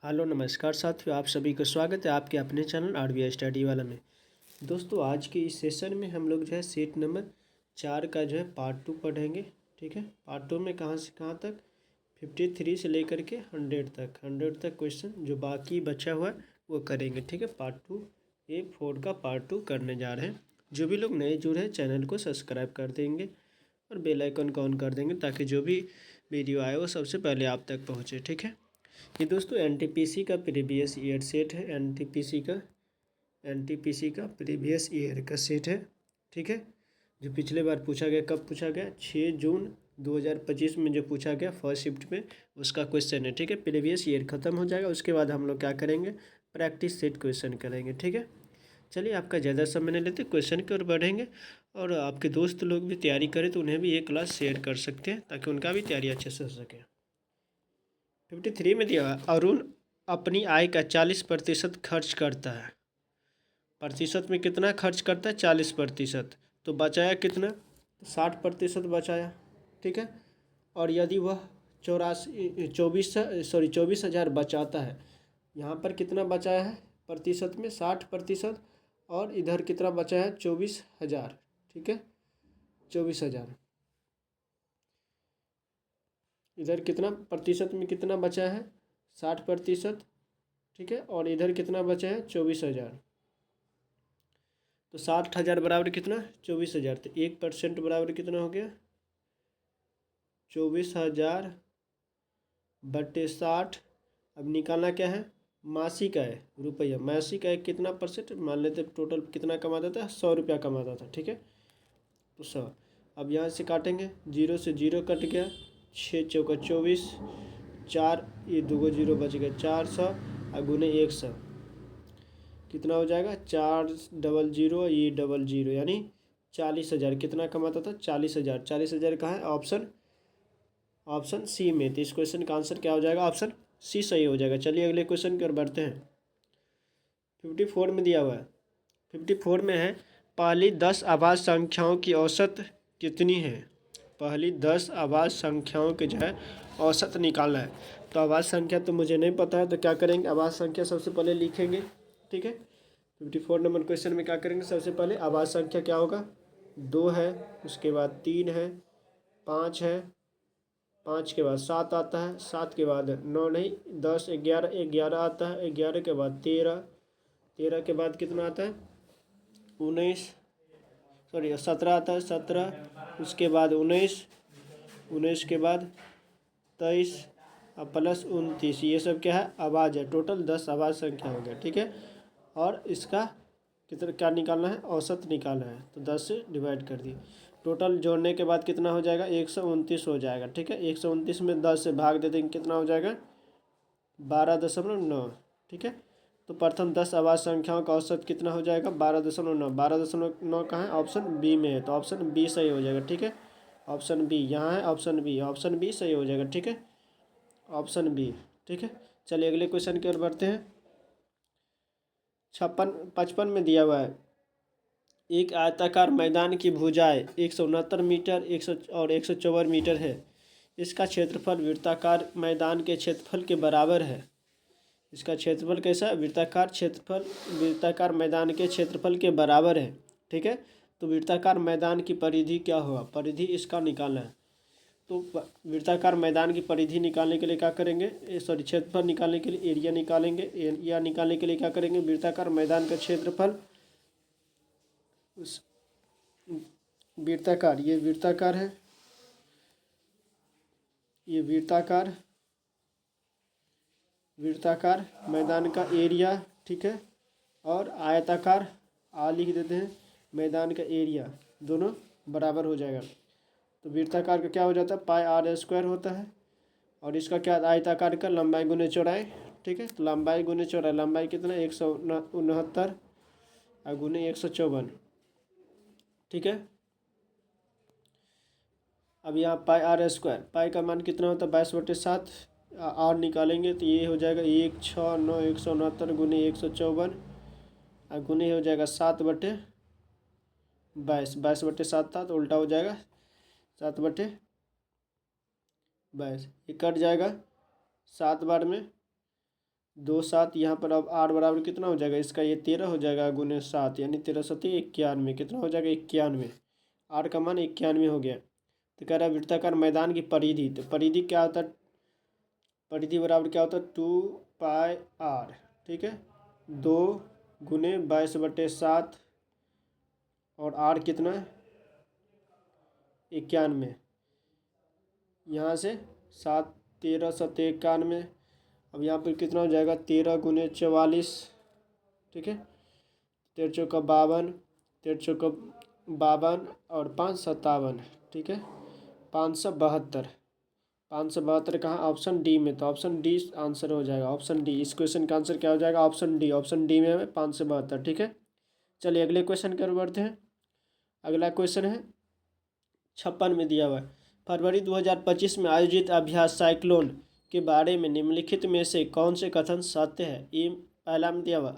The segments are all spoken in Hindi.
हेलो नमस्कार साथियों, आप सभी का स्वागत है आपके अपने चैनल आरबीआई स्टडी वाला में। दोस्तों आज के इस सेशन में हम लोग जो है सेट नंबर 4 का जो है पार्ट 2 पढ़ेंगे। ठीक है, पार्ट 2 में कहाँ से कहाँ तक 53 से लेकर के 100 तक क्वेश्चन जो बाकी बचा हुआ है वो करेंगे। ठीक है, पार्ट 2 A4 का पार्ट 2 करने जा रहे हैं। जो भी लोग नए जुड़े हैं चैनल को सब्सक्राइब कर देंगे और बेल आइकन को ऑन कर देंगे ताकि जो भी वीडियो आए वो सबसे पहले आप तक पहुँचे। ठीक है, ये दोस्तों एनटीपीसी का प्रीवियस ईयर सेट है। एनटीपीसी का प्रीवियस ईयर का सेट है। ठीक है, जो पिछले बार पूछा गया, कब पूछा गया 6 जून 2025 में जो पूछा गया फर्स्ट शिफ्ट में, उसका क्वेश्चन है। ठीक है, प्रीवियस ईयर ख़त्म हो जाएगा, उसके बाद हम लोग क्या करेंगे, प्रैक्टिस सेट क्वेश्चन करेंगे। ठीक है, चलिए आपका ज़्यादा समय नहीं लेते, क्वेश्चन की ओर बढ़ेंगे। और आपके दोस्त लोग भी तैयारी करें तो उन्हें भी ये क्लास शेयर कर सकते हैं ताकि उनका भी तैयारी अच्छे से हो सके। 53 में दिया हुआ, अरुण अपनी आय का 40% खर्च करता है। प्रतिशत में कितना खर्च करता है, 40%। तो बचाया कितना, 60% बचाया। ठीक है, और यदि वह 24,000 बचाता है, यहाँ पर कितना बचाया है प्रतिशत में, 60%, और इधर कितना बचाया है 24,000। ठीक है, 24,000 इधर कितना प्रतिशत में कितना बचा है, 60%। ठीक है, और इधर कितना बचा है 24,000। तो 60,000 बराबर कितना, 24,000। तो 1% बराबर कितना हो गया, 24,000 बटे 60। अब निकालना क्या है, मासिक आय रुपया। मासिक आय कितना परसेंट मान लेते, टोटल कितना कमाता था, 100 रुपया कमाता था। ठीक है, तो 100। अब यहाँ से काटेंगे, 0 से 0 कट गया, 6 चौका 24, 4 ये 2 जीरो बच गया, 400 और गुने 100 कितना हो जाएगा, 4 डबल जीरो, ये डबल जीरो, यानी 40,000 कितना कमाता था, 40,000। 40,000 कहाँ है, ऑप्शन सी में। तो इस क्वेश्चन का आंसर क्या हो जाएगा, ऑप्शन सी सही हो जाएगा। चलिए अगले क्वेश्चन की ओर बढ़ते हैं। 54 में दिया हुआ है, 54 में है पहली 10 आवाज़ संख्याओं की औसत कितनी है। पहली 10 आवाज़ संख्याओं के जो है औसत निकालना है। तो आवाज़ संख्या तो मुझे नहीं पता है, तो क्या करेंगे, आवाज़ संख्या सबसे पहले लिखेंगे। ठीक है, 54 नंबर क्वेश्चन में क्या करेंगे, सबसे पहले आवाज़ संख्या क्या होगा, 2 है, उसके बाद 3 है, 5 है, 5 के बाद 7 आता है, 7 के बाद 9 नहीं 10, 11, 11 आता है, 11 के बाद 13, 13 के बाद कितना आता है 19, सॉरी 17 आता है, 17 उसके बाद 19, 19 के बाद 23 और प्लस 29। ये सब क्या है, आवाज़ है। टोटल 10 आवाज़ संख्या हो गया। ठीक है, और इसका कितना क्या निकालना है, औसत निकालना है। तो 10 से डिवाइड कर दिए, टोटल जोड़ने के बाद कितना हो जाएगा, 129 हो जाएगा। ठीक है, 129 में 10 से भाग दे देंगे, कितना हो जाएगा 12.9। ठीक है, तो प्रथम 10 आवाज़ संख्याओं का औसत कितना हो जाएगा, 12.9। 12.9 कहाँ है, ऑप्शन बी में है, तो ऑप्शन बी सही हो जाएगा। ठीक है, ऑप्शन बी यहाँ है, ऑप्शन बी सही हो जाएगा। ठीक है, ऑप्शन बी। ठीक है, चलिए अगले क्वेश्चन की ओर बढ़ते हैं। 55 में दिया हुआ है, एक आयताकार मैदान की भुजाएं 169 मीटर 154 मीटर है। इसका क्षेत्रफल वृत्ताकार मैदान के क्षेत्रफल के बराबर है। इसका क्षेत्रफल कैसा है, वृत्ताकार मैदान के क्षेत्रफल के बराबर है। ठीक है, तो वृत्ताकार मैदान की परिधि क्या होगा, परिधि इसका निकालना है। तो वृत्ताकार मैदान की परिधि निकालने के लिए क्या करेंगे, सॉरी क्षेत्रफल निकालने के लिए एरिया निकालेंगे। एरिया निकालने के लिए क्या करेंगे, वृत्ताकार मैदान का क्षेत्रफल, उस वृत्ताकार, ये वृत्ताकार है, ये वृत्ताकार मैदान का एरिया। ठीक है, और आयताकार लिख देते हैं, मैदान का एरिया, दोनों बराबर हो जाएगा। तो वृत्ताकार का क्या हो जाता है, पाई आर स्क्वायर होता है, और इसका क्या, आयताकार का लंबाई गुने चौड़ाई। ठीक है, तो लंबाई गुने चौड़ाई, लंबाई कितना 169 और गुने 154। ठीक है, अब यहाँ पाई आर स्क्वायर, पाई का मान कितना होता है 22/7, आर निकालेंगे तो ये हो जाएगा 169 169 गुने 154 और गुने हो जाएगा 7/22, 22/7 था तो उल्टा हो जाएगा 7/22। ये कट जाएगा 7 बार में दो सात, यहाँ पर अब आठ बराबर कितना हो जाएगा इसका, ये 13 हो जाएगा गुने 7, यानी 13 सती 91, कितना हो जाएगा 91। आठ का मान 91 हो गया। तो कह रहा है वृत्ताकार मैदान की परिधि, तो परिधि क्या होता है, परिधि बराबर क्या होता है 2πr, ठीक है। 2 × 22/7 और आर कितना है 91, यहाँ से 7 13 7 91। अब यहाँ पर कितना हो जाएगा 13 × 44, ठीक है। 13 × 52, 13 × 52 और 5 57, ठीक है। 572, 572 कहाँ, ऑप्शन डी में, तो ऑप्शन डी आंसर हो जाएगा, ऑप्शन डी। इस क्वेश्चन का आंसर क्या हो जाएगा, ऑप्शन डी। ऑप्शन डी में है 572, ठीक है। चलिए अगले क्वेश्चन की ओर बढ़ते हैं। अगला क्वेश्चन है 56 में दिया हुआ है, फरवरी 2025 में आयोजित अभ्यास साइक्लोन के बारे में निम्नलिखित में से कौन से कथन सत्य है। ई पहला में दिया हुआ,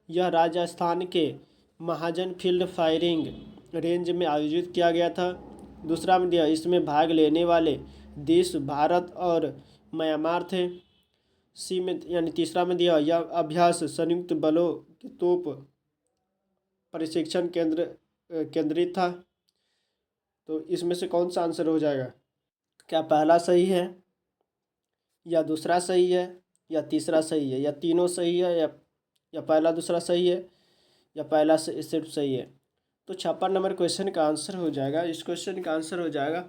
यह राजस्थान के महाजन फील्ड फायरिंग रेंज में आयोजित किया गया था। दूसरा में दिया, इसमें भाग लेने वाले देश भारत और म्यांमार थे। सी में यानी तीसरा में दिया, यह अभ्यास संयुक्त बलों के तोप प्रशिक्षण केंद्रित था। तो इसमें से कौन सा आंसर हो जाएगा, क्या पहला सही है, या दूसरा सही है, या तीसरा सही है, या तीनों सही है, या पहला दूसरा सही है, या पहला सिर्फ सही है। तो 56 नंबर क्वेश्चन का आंसर हो जाएगा, इस क्वेश्चन का आंसर हो जाएगा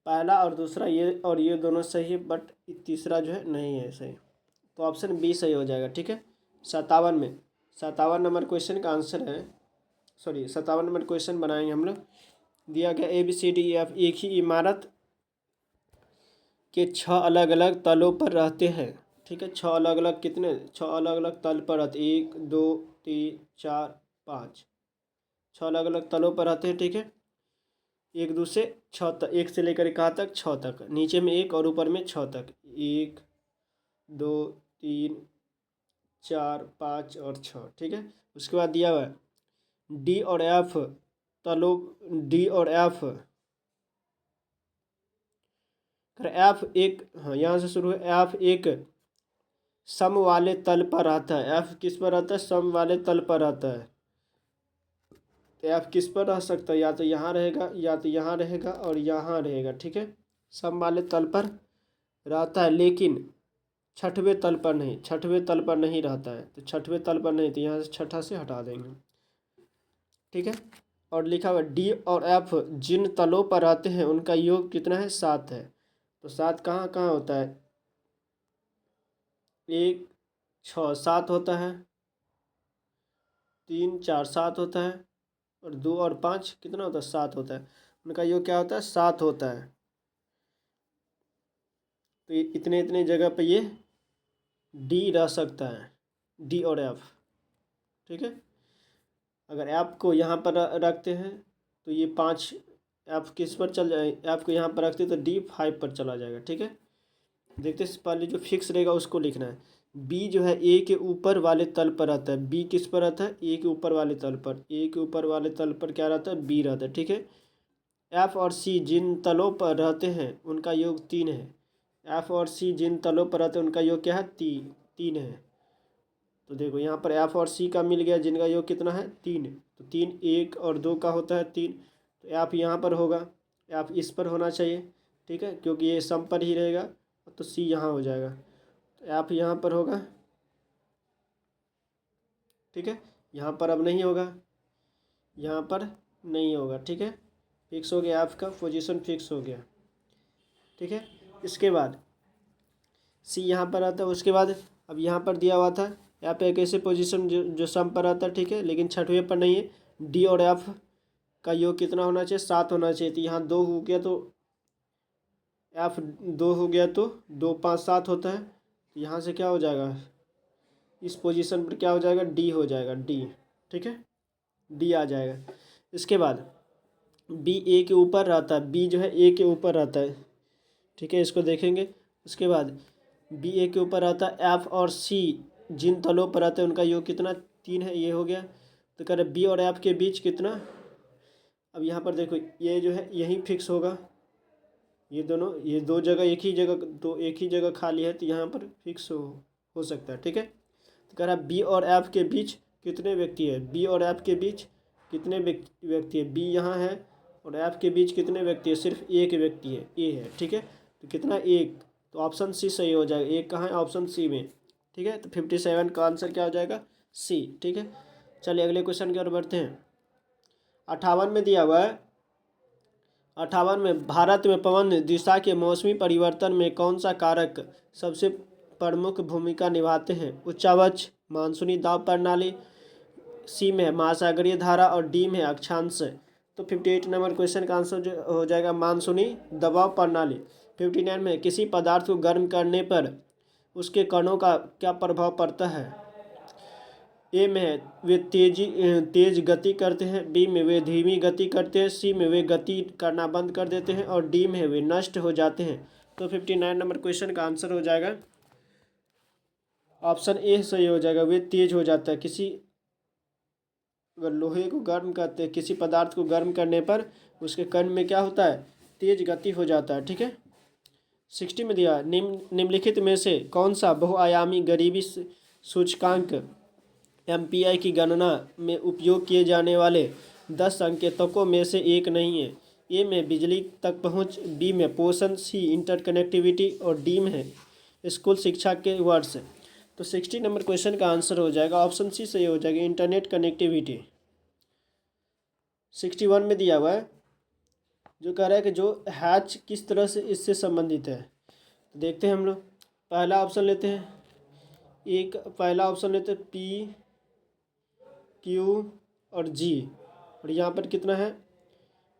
पहला और दूसरा, ये और ये दोनों सही है, बट तीसरा जो है नहीं है सही। तो ऑप्शन बी सही हो जाएगा, ठीक है। 57 नंबर क्वेश्चन का आंसर है, सॉरी 57 नंबर क्वेश्चन बनाएंगे हम लोग। दिया गया ABCDEF एक ही इमारत के 6 अलग अलग तलों पर रहते हैं, ठीक है। 6 अलग अलग कितने, 6 अलग अलग तल पर रहते, 1 2 3 4 5, 6 अलग अलग तलों पर रहते हैं, ठीक है। एक दूसरे 6 तक, 1 से लेकर कहाँ तक 6 तक, नीचे में 1 और ऊपर में 6 तक, 1 2 3 4 5 और 6, ठीक है। उसके बाद दिया हुआ है डी और एफ तलों, डी और एफ एक, हाँ यहाँ से शुरू है, एफ एक सम वाले तल पर रहता है। एफ किस पर रहता है, सम वाले तल पर रहता है। तो एफ किस पर रह सकता है, या तो यहाँ रहेगा, या तो यहाँ रहेगा, और यहाँ रहेगा, ठीक है। सम वाले तल पर रहता है, लेकिन छठवें तल पर नहीं, छठवें तल पर नहीं रहता है। तो छठवें तल पर नहीं, तो यहाँ से छठा से हटा देंगे, ठीक है। और लिखा हुआ डी और एफ जिन तलों पर रहते हैं उनका योग कितना है, 7 है। तो 7 कहाँ कहाँ होता है, 1 6 7 होता है, 3 4 7 होता है, और 2 और 5 कितना होता है, 7 होता है। उनका योग क्या होता है, 7 होता है। तो ये इतने इतने जगह पे ये डी रह सकता है, डी और एफ, ठीक है। अगर ऐप को यहाँ पर रखते हैं तो ये 5 ऐप किस पर चल जाए, ऐप को यहाँ पर रखते तो डी 5 पर चला जाएगा, ठीक है। देखते हैं, पहले जो फिक्स रहेगा उसको लिखना है। बी जो है ए के ऊपर वाले तल पर रहता है, बी किस पर रहता है, ए के ऊपर वाले तल पर, ए के ऊपर वाले तल पर क्या रहता है, बी रहता है, ठीक है। एफ और सी जिन तलों पर रहते हैं उनका योग 3 है। एफ और सी जिन तलों पर रहते हैं उनका योग क्या है, 3 है। तो देखो यहाँ पर एफ और सी का मिल गया, जिनका योग कितना है, 3। तो 3 1 और 2 का होता है 3, तो एफ यहाँ पर होगा, एफ इस पर होना चाहिए, ठीक है, क्योंकि ये सम पर ही रहेगा। तो सी यहाँ हो जाएगा, तो एफ यहाँ पर होगा, ठीक है। यहाँ पर अब नहीं होगा, यहाँ पर नहीं होगा, ठीक है। फिक्स हो गया, एफ का पोजीशन फिक्स हो गया, ठीक है। इसके बाद सी यहाँ पर आता है। उसके बाद अब यहाँ पर दिया हुआ था यहाँ पे एक ऐसे पोजीशन जो सम पर आता है, ठीक है, लेकिन छठवें पर नहीं है। डी और एफ का योग कितना होना चाहिए, 7 होना चाहिए। तो यहाँ 2 हो गया, तो एफ 2 हो गया, तो 2 5 7 होता है। तो यहाँ से क्या हो जाएगा, इस पोजीशन पर क्या हो जाएगा, डी हो जाएगा, डी, ठीक है, डी आ जाएगा। इसके बाद बी ए के ऊपर रहता है, बी जो है ए के ऊपर रहता है, ठीक है, इसको देखेंगे। उसके बाद बी ए के ऊपर रहता है, एफ और सी जिन तलों पर रहते हैं उनका योग कितना, 3 है, ये हो गया। तो कह रहे बी और एफ के बीच कितना, अब यहाँ पर देखो ये जो है यहीं फिक्स होगा, ये दोनों, ये 2 जगह एक ही जगह, तो एक ही जगह खाली है, तो यहाँ पर फिक्स हो सकता है, ठीक है। तो कह रहा है बी और एफ के बीच कितने व्यक्ति है, बी और एफ के बीच कितने व्यक्ति है, बी यहाँ है और एफ के बीच कितने व्यक्ति है, सिर्फ एक व्यक्ति है, ए है, ठीक है। तो कितना, एक, तो ऑप्शन सी सही हो जाएगा, एक कहाँ है, ऑप्शन सी में, ठीक है। तो 57 का आंसर क्या हो जाएगा, सी, ठीक है। चलिए अगले क्वेश्चन की ओर बढ़ते हैं। 58 में दिया हुआ है, 58 में भारत में पवन दिशा के मौसमी परिवर्तन में कौन सा कारक सबसे प्रमुख भूमिका निभाते हैं, उच्चावच, मानसूनी दाब प्रणाली, सी में है महासागरीय धारा और डी में है अक्षांश। तो 58 नंबर क्वेश्चन का आंसर जो हो जाएगा मानसूनी दबाव प्रणाली। 59 में किसी पदार्थ को गर्म करने पर उसके कणों का क्या प्रभाव पड़ता है, ए में है वे तेज गति करते हैं, बी में वे धीमी गति करते हैं, सी में वे गति करना बंद कर देते हैं और डी में है वे नष्ट हो जाते हैं। तो 59 नंबर क्वेश्चन का आंसर हो जाएगा ऑप्शन ए सही हो जाएगा, वे तेज हो जाता है। किसी अगर लोहे को गर्म करते हैं, किसी पदार्थ को गर्म करने पर उसके कण में क्या होता है, तेज गति हो जाता है, ठीक है। 60 में दिया निम्नलिखित में से कौन सा बहुआयामी गरीबी सूचकांक MPI की गणना में उपयोग किए जाने वाले 10 संकेतकों में से एक नहीं है, ए में बिजली तक पहुंच, बी में पोषण, सी इंटरकनेक्टिविटी और डी में है स्कूल शिक्षा के वर्ष। तो 60 नंबर क्वेश्चन का आंसर हो जाएगा ऑप्शन सी सही हो जाएगा, इंटरनेट कनेक्टिविटी। 61 में दिया हुआ है जो कह रहा है कि जो हैच किस तरह से इससे संबंधित है। तो देखते हैं हम लोग, पहला ऑप्शन लेते हैं, पहला ऑप्शन लेते हैं पी, क्यू और जी, और यहाँ पर कितना है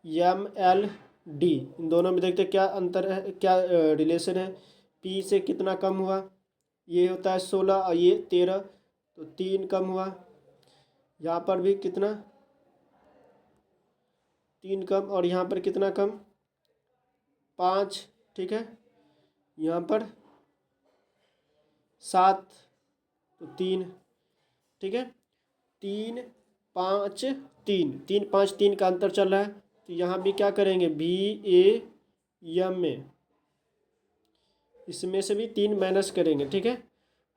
ML D। इन दोनों में देखते हैं क्या अंतर है, क्या रिलेशन है। पी से कितना कम हुआ, ये होता है 16 और ये 13, तो 3 कम हुआ। यहाँ पर भी कितना 3 कम और यहाँ पर कितना कम 5, ठीक है। यहाँ पर 7 तो 3, ठीक है। 3 5 3 3 5 3 का अंतर चल रहा है, तो यहाँ भी क्या करेंगे VAM में इसमें से भी 3 माइनस करेंगे, ठीक है।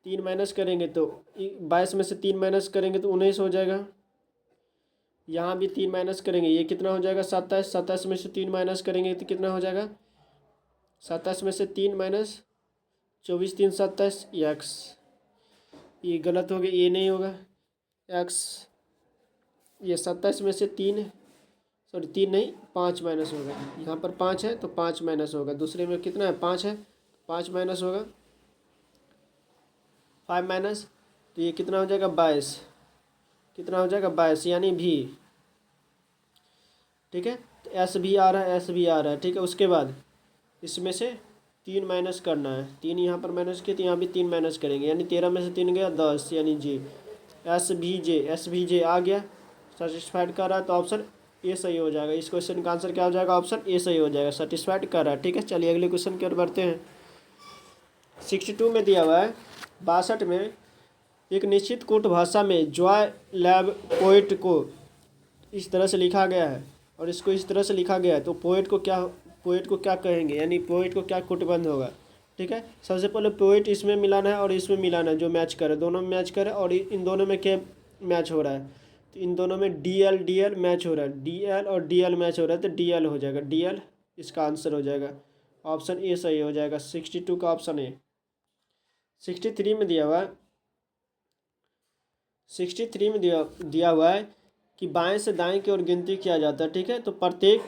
3 माइनस करेंगे तो 22 में से 3 माइनस करेंगे तो 19 हो जाएगा। यहाँ भी 3 माइनस करेंगे, ये कितना हो जाएगा 27, 27 में से 3 माइनस करेंगे तो कितना हो जाएगा 27 में से 3 माइनस 24, 3 27 x, ये गलत हो गया, ये नहीं होगा x, ये 27 में से 3 नहीं 5 माइनस होगा, यहाँ पर 5 है तो 5 माइनस होगा, दूसरे में कितना है 5 है, 5 माइनस होगा 5 माइनस, तो ये कितना हो जाएगा 22, कितना हो जाएगा 22 यानी भी, ठीक है। तो एस भी आ रहा है, ठीक है। उसके बाद इसमें से 3 माइनस करना है, 3 यहाँ पर माइनस किए तो यहाँ भी 3 माइनस करेंगे, यानी 13 में से 3 गया 10, यानी जी एस भी जे आ गया, सेटिस्फाइड कर रहा है, तो ऑप्शन ए सही हो जाएगा। इस क्वेश्चन का आंसर क्या हो जाएगा, ऑप्शन ए सही हो जाएगा, सेटिस्फाइड कर रहा है, ठीक है। चलिए अगले क्वेश्चन की ओर बढ़ते हैं। 62 में दिया हुआ है 62 में एक निश्चित कोट भाषा में जॉय लैब पोइट को इस तरह से लिखा गया है और इसको इस तरह से लिखा गया है, तो पोइट को क्या कहेंगे, यानी पोइट को क्या कोटबंध होगा, ठीक है। सबसे पहले पोइट इसमें मिलाना है और इसमें मिलाना है, जो मैच करे दोनों में मैच करे, और इन दोनों में क्या मैच हो रहा है, तो इन दोनों में DL मैच हो रहा है, DL और DL मैच हो रहा है, तो DL हो जाएगा, DL इसका आंसर हो जाएगा, ऑप्शन ए सही हो जाएगा, 62 का ऑप्शन ए। 63 में दिया हुआ है 63 में दिया हुआ है कि बाएं से दाएं की ओर गिनती किया जाता है, ठीक है। तो प्रत्येक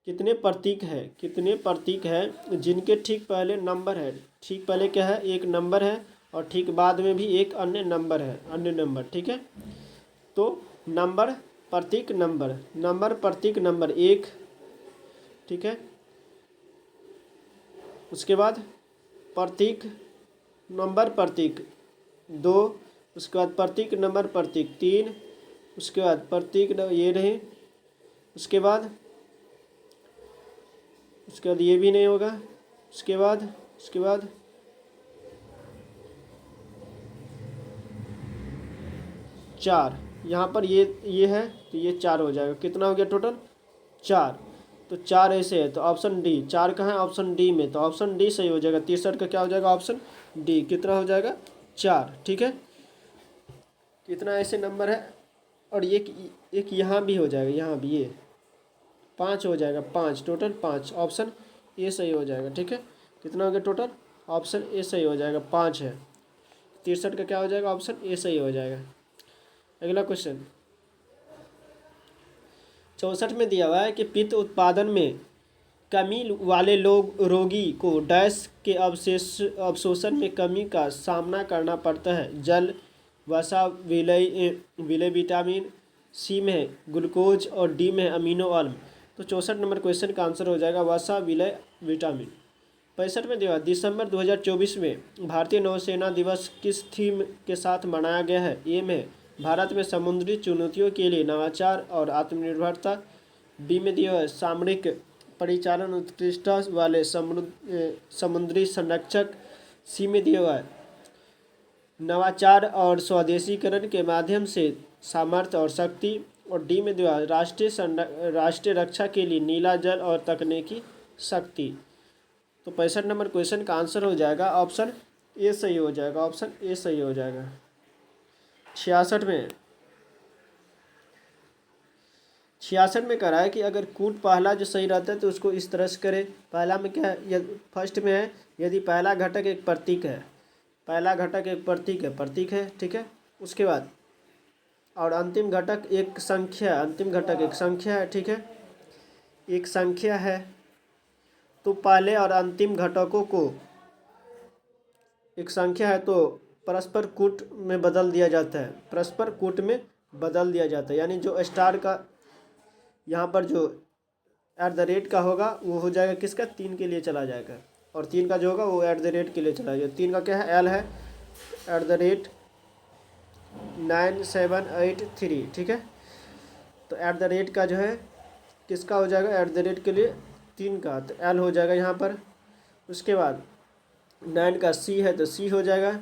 कितने प्रतीक है जिनके ठीक पहले नंबर है, ठीक पहले क्या है एक नंबर है और ठीक बाद में भी एक अन्य नंबर, ठीक है। तो नंबर प्रतीक नंबर 1, ठीक है। उसके बाद प्रतीक 2, उसके बाद प्रतीक 3, उसके बाद प्रतीक ये नहीं, उसके बाद ये भी नहीं होगा, उसके बाद 4, यहाँ पर ये है तो ये 4 हो जाएगा, कितना हो गया टोटल 4, तो 4 ऐसे है, तो ऑप्शन डी, 4 कहाँ है ऑप्शन डी में, तो ऑप्शन डी सही हो जाएगा। 63 का क्या हो जाएगा ऑप्शन डी, कितना हो जाएगा 4, ठीक है। कितना ऐसे नंबर है, और एक यहाँ भी हो जाएगा, यहाँ भी ये 5 हो जाएगा, 5 टोटल 5, ऑप्शन ए सही हो जाएगा, ठीक है। कितना हो गया टोटल, ऑप्शन ए सही हो जाएगा, 5 है। 63 का क्या हो जाएगा, ऑप्शन ए सही हो जाएगा। अगला क्वेश्चन 64 में दिया हुआ है कि पित्त उत्पादन में कमी वाले रोगी को डैश के अवशोषण में कमी का सामना करना पड़ता है। जल, वसा, विलय, विटामिन, सी में है ग्लूकोज और डी में है अमीनो अम्ल। तो 64 नंबर क्वेश्चन का आंसर हो जाएगा वसा, विलय, विटामिन। 65 में दिया दिसंबर 2024 में भारतीय नौसेना दिवस किस थीम के साथ मनाया गया है। ए में भारत में समुद्री चुनौतियों के लिए नवाचार और आत्मनिर्भरता। बी में दिया है सामरिक परिचालन उत्कृष्टता वाले समुद्री संरक्षक। सी में दिया हुआ है नवाचार और स्वदेशीकरण के माध्यम से सामर्थ्य और शक्ति। और डी में दिया राष्ट्रीय रक्षा के लिए नीला जल और तकनीकी शक्ति। तो 65 नंबर क्वेश्चन का आंसर हो जाएगा ऑप्शन ए सही हो जाएगा, ऑप्शन ए सही हो जाएगा। 66 में कह रहा है कि अगर कूट पहला जो सही रहता है तो उसको इस तरह से करें। पहला में क्या है, फर्स्ट में है यदि पहला घटक एक प्रतीक है, पहला घटक एक प्रतीक है, ठीक है। उसके बाद और अंतिम घटक एक संख्या, अंतिम घटक एक संख्या है, ठीक है, एक संख्या है। तो पहले और अंतिम घटकों को एक संख्या है तो परस्पर कूट में बदल दिया जाता है, परस्पर कूट में बदल दिया जाता है। यानी जो स्टार का यहाँ पर जो @ का होगा वो हो जाएगा किसका, 3 के लिए चला जाएगा, और 3 का जो होगा वो @ के लिए चला जाएगा। 3 का क्या है, एल है, @9783, ठीक है। तो @ का जो है किसका हो जाएगा, @ के लिए 3 का, तो एल हो जाएगा यहाँ पर। उसके बाद 9 का सी है तो सी हो जाएगा।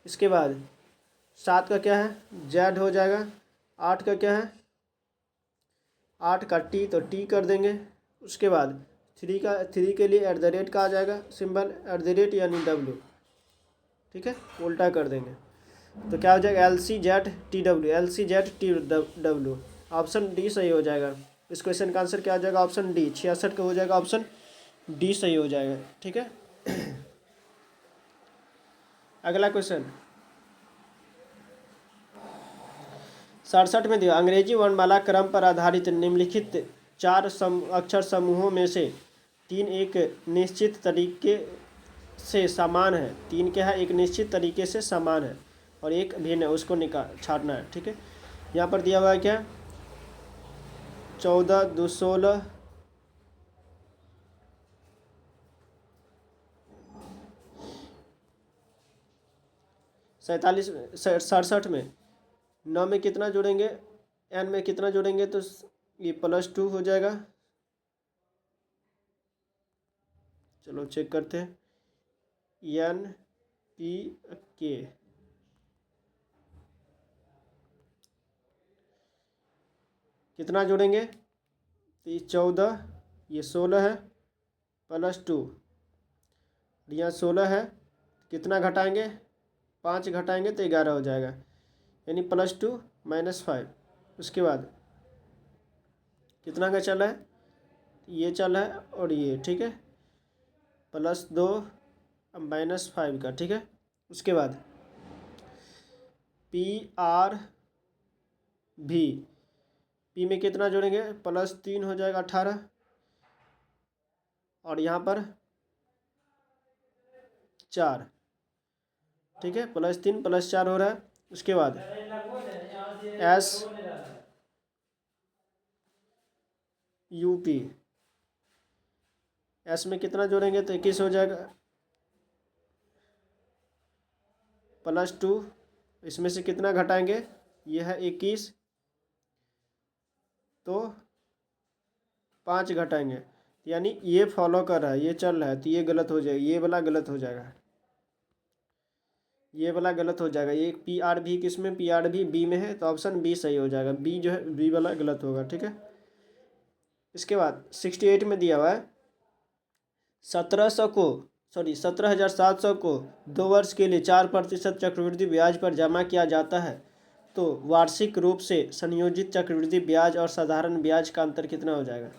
इसके बाद 7 का क्या है, जेड हो जाएगा। 8 का क्या है, 8 का टी, तो टी कर देंगे। उसके बाद 3 के लिए @ का आ जाएगा सिंबल, @ यानी डब्ल्यू, ठीक है, उल्टा कर देंगे। तो क्या हो जाएगा, LCZ TW, ऑप्शन डी सही हो जाएगा। इस क्वेश्चन का आंसर क्या हो जाएगा, ऑप्शन डी। 66 का हो जाएगा ऑप्शन डी सही हो जाएगा, ठीक है। अगला क्वेश्चन 67 में दिया अंग्रेजी वर्णमाला क्रम पर आधारित निम्नलिखित 4 अक्षर समूहों में से 3 एक निश्चित तरीके से समान है। 3 क्या है, एक निश्चित तरीके से समान है और एक भिन्न है, उसको छाटना है, ठीक है। यहाँ पर दिया हुआ है क्या, 14, 2, 16, 67 में 9 में कितना जोड़ेंगे, n में कितना जोड़ेंगे, तो ये +2 हो जाएगा। चलो चेक करते हैं, NPK कितना जोड़ेंगे, तो ये 14, ये 16 है, +2, यहाँ 16 है, कितना घटाएंगे, 5 घटाएंगे तो 11 हो जाएगा, यानी +2 - 5। उसके बाद कितना का चल रहा है, ये चल रहा है और ये, ठीक है, +2 -5 का, ठीक है। उसके बाद PRV, पी में कितना जोड़ेंगे, +3 हो जाएगा 18, और यहाँ पर 4, ठीक है, +3 +4 हो रहा है। उसके बाद SUP, एस में कितना जोड़ेंगे तो 21 हो जाएगा, +2, इसमें से कितना घटाएंगे, ये है 21, तो 5 घटाएंगे, यानी ये फॉलो कर रहा है, ये चल रहा है, तो ये गलत हो जाएगा, ये वाला गलत हो जाएगा, ये वाला गलत हो जाएगा। ये PRV किस में, PRV बी में है, तो ऑप्शन बी सही हो जाएगा। बी जो है, बी वाला गलत होगा, ठीक है। इसके बाद 68 में दिया हुआ है 1700 को 17,700 को 2 वर्ष के लिए 4% चक्रवृद्धि ब्याज पर जमा किया जाता है तो वार्षिक रूप से संयोजित चक्रवृद्धि ब्याज और साधारण ब्याज का अंतर कितना हो जाएगा।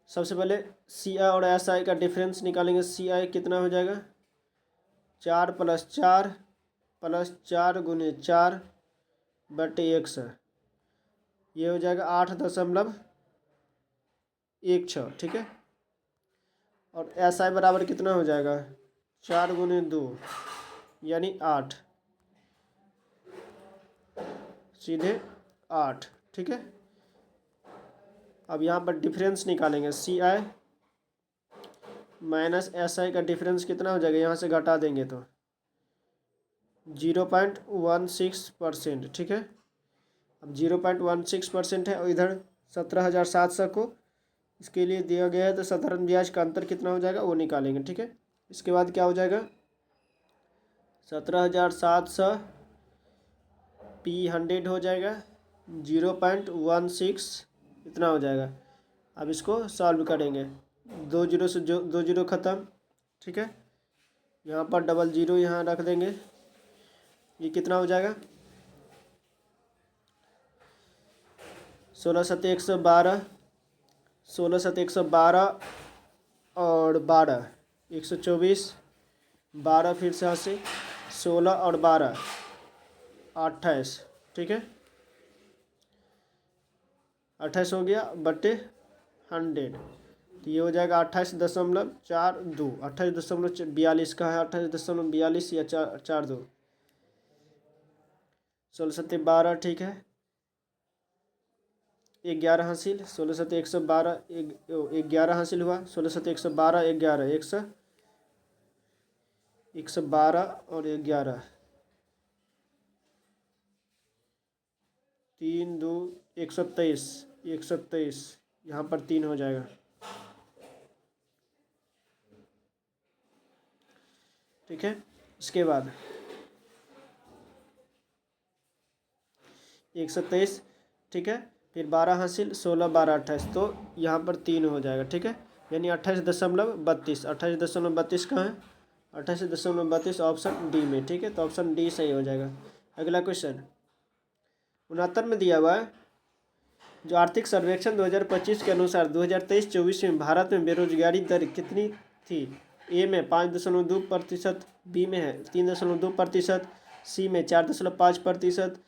सबसे पहले सी आई और एस आई का डिफरेंस निकालेंगे। सी आई कितना हो जाएगा 4+4 गुने 4/100, ये हो जाएगा 8.16, ठीक है। और एस आई बराबर कितना हो जाएगा 4 गुने 2 यानी 8, सीधे 8, ठीक है। अब यहाँ पर डिफरेंस निकालेंगे। सी आई माइनस एस आई का डिफरेंस कितना हो जाएगा, यहाँ से घटा देंगे तो 0.16%, ठीक है। अब 0.16% है और इधर 17,700 को इसके लिए दिया गया है तो साधारण ब्याज का अंतर कितना हो जाएगा वो निकालेंगे, ठीक है। इसके बाद क्या हो जाएगा 17,700 P100 हो जाएगा 0.16 इतना हो जाएगा। अब इसको सॉल्व करेंगे, 2 जीरो से 2 जीरो ख़त्म, ठीक है। यहाँ पर डबल जीरो यहाँ रख देंगे, ये कितना हो जाएगा 16×7=112, 16×7=112 और 12 124, 12 फिर से 80, 16 और 12 28, ठीक है। 28 हो गया बटे 100 तो ये हो जाएगा 28.42, 28.42 का है 28.42 या 42, 16×7=12, ठीक है। 11 हासिल, 16×7=112, 11 हासिल हुआ, 16×7=112, 11 112 और 11, 3 2 123, 123 यहाँ पर 3 हो जाएगा, ठीक है। इसके बाद 123, ठीक है। फिर 12 हासिल, 16 12 28 तो यहाँ पर 3 हो जाएगा, ठीक है। यानी 28.32, 28.32 कहाँ है 28.32 ऑप्शन डी में, ठीक है। तो ऑप्शन डी सही हो जाएगा। अगला क्वेश्चन 69 में दिया हुआ है, जो आर्थिक सर्वेक्षण 2025 के अनुसार 2023-24 में भारत में बेरोजगारी दर कितनी थी। ए में 5.2%, बी में है 3.2%, सी में 4.5%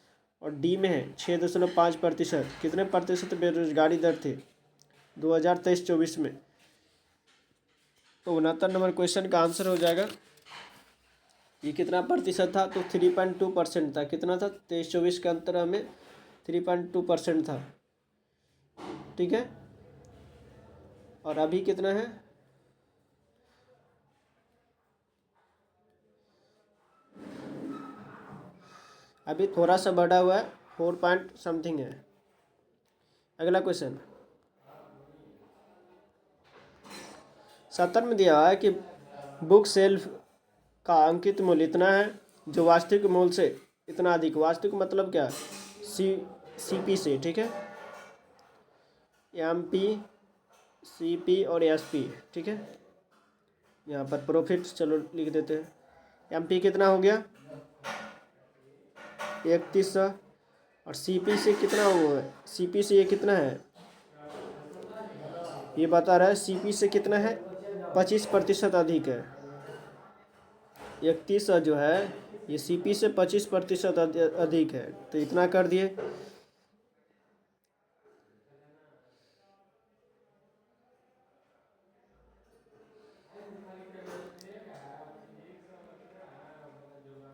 और डी में है 6.5%। कितने प्रतिशत बेरोजगारी दर थी 2023-24 में। तो 69 नंबर क्वेश्चन का आंसर हो जाएगा, ये कितना प्रतिशत था तो 3.2% था। कितना था 23-24 के अंतर में 3.2% था, ठीक है। और अभी कितना है अभी थोड़ा सा बढ़ा हुआ है 4 पॉइंट समथिंग है। अगला क्वेश्चन 70 में दिया हुआ है कि बुक सेल्फ का अंकित मूल्य इतना है जो वास्तविक मूल्य से इतना अधिक। वास्तविक मतलब क्या सीपी से, ठीक है। एमपी सीपी और एसपी, ठीक है। यहाँ पर प्रॉफिट चलो लिख देते हैं। एमपी कितना हो गया 3100 और सीपी से कितना हुआ है, सीपी से ये कितना है ये बता रहा है, सीपी से कितना है 25% अधिक है। 3100 जो है ये सीपी से 25% अधिक है, तो इतना कर दिए।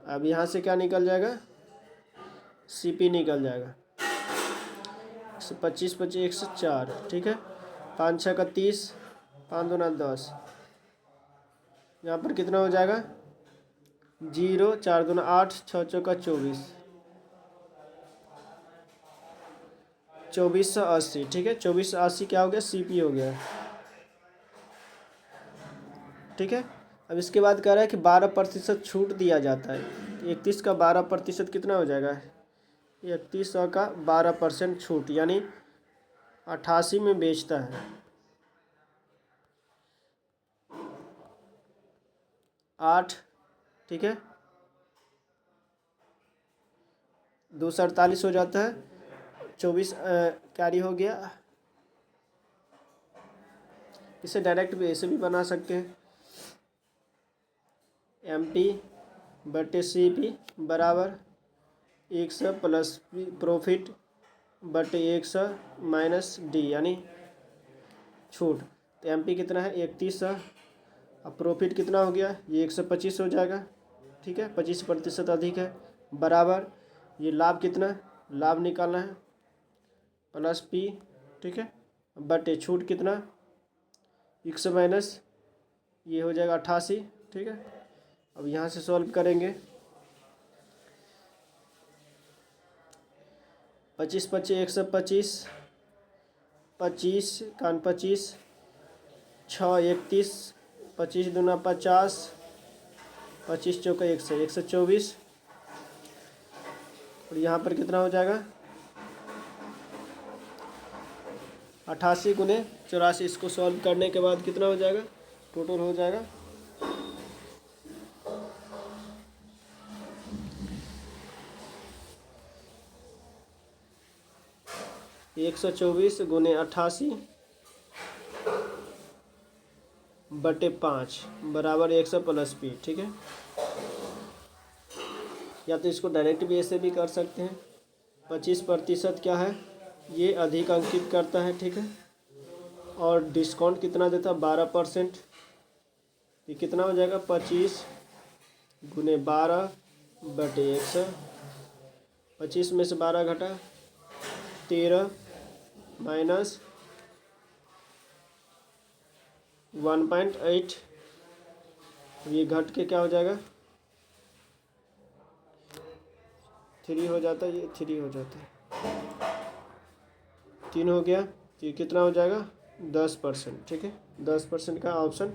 अब यहाँ से क्या निकल जाएगा सीपी निकल जाएगा 25 25 104, ठीक है। 5 6 का 30, 5 2 10, यहाँ पर कितना हो जाएगा 0 4 2 8 6 चौका 24, 2480, ठीक है। 2480 क्या हो गया सीपी हो गया, ठीक है। अब इसके बाद कह रहा है कि 12% छूट दिया जाता है। 31 का 12% कितना हो जाएगा 3100 का 12% छूट यानी 88 में बेचता है। 8, ठीक है, 2 से 48 हो जाता है, 24 कैरी हो गया। इसे डायरेक्ट भी ऐसे भी बना सकते हैं, MP/CP बराबर 100 प्लस प्रॉफिट बटे 100 माइनस डी यानी छूट। तो MP कितना है 3100, अब प्रॉफिट कितना हो गया, ये 125 हो जाएगा, ठीक है, 25% अधिक है, बराबर ये लाभ कितना, लाभ निकालना है प्लस P, ठीक है, बटे छूट कितना 100 माइनस ये हो जाएगा 88, ठीक है। अब यहाँ से सॉल्व करेंगे, 25 25 125, 25 कान 25, 6 31, 25 दूना 50, 25 चौका 100, 124, और यहाँ पर कितना हो जाएगा 88 गुने 84। इसको सॉल्व करने के बाद कितना हो जाएगा, टोटल हो जाएगा 124 गुने 88 बटे 5 बराबर 100 प्लस P, ठीक है। या तो इसको डायरेक्ट भी ऐसे भी कर सकते हैं, 25% क्या है, ये अधिक अंकित करता है, ठीक है, और डिस्काउंट कितना देता है 12%। ये कितना हो जाएगा 25 गुने 12 बटे 100, 25 में से 12 घटा 13 माइनस 1.8, ये घट के क्या हो जाएगा 3 हो जाता है, ये 3 हो जाता है, 3 हो गया, तो ये कितना हो जाएगा 10%, ठीक है, 10% का ऑप्शन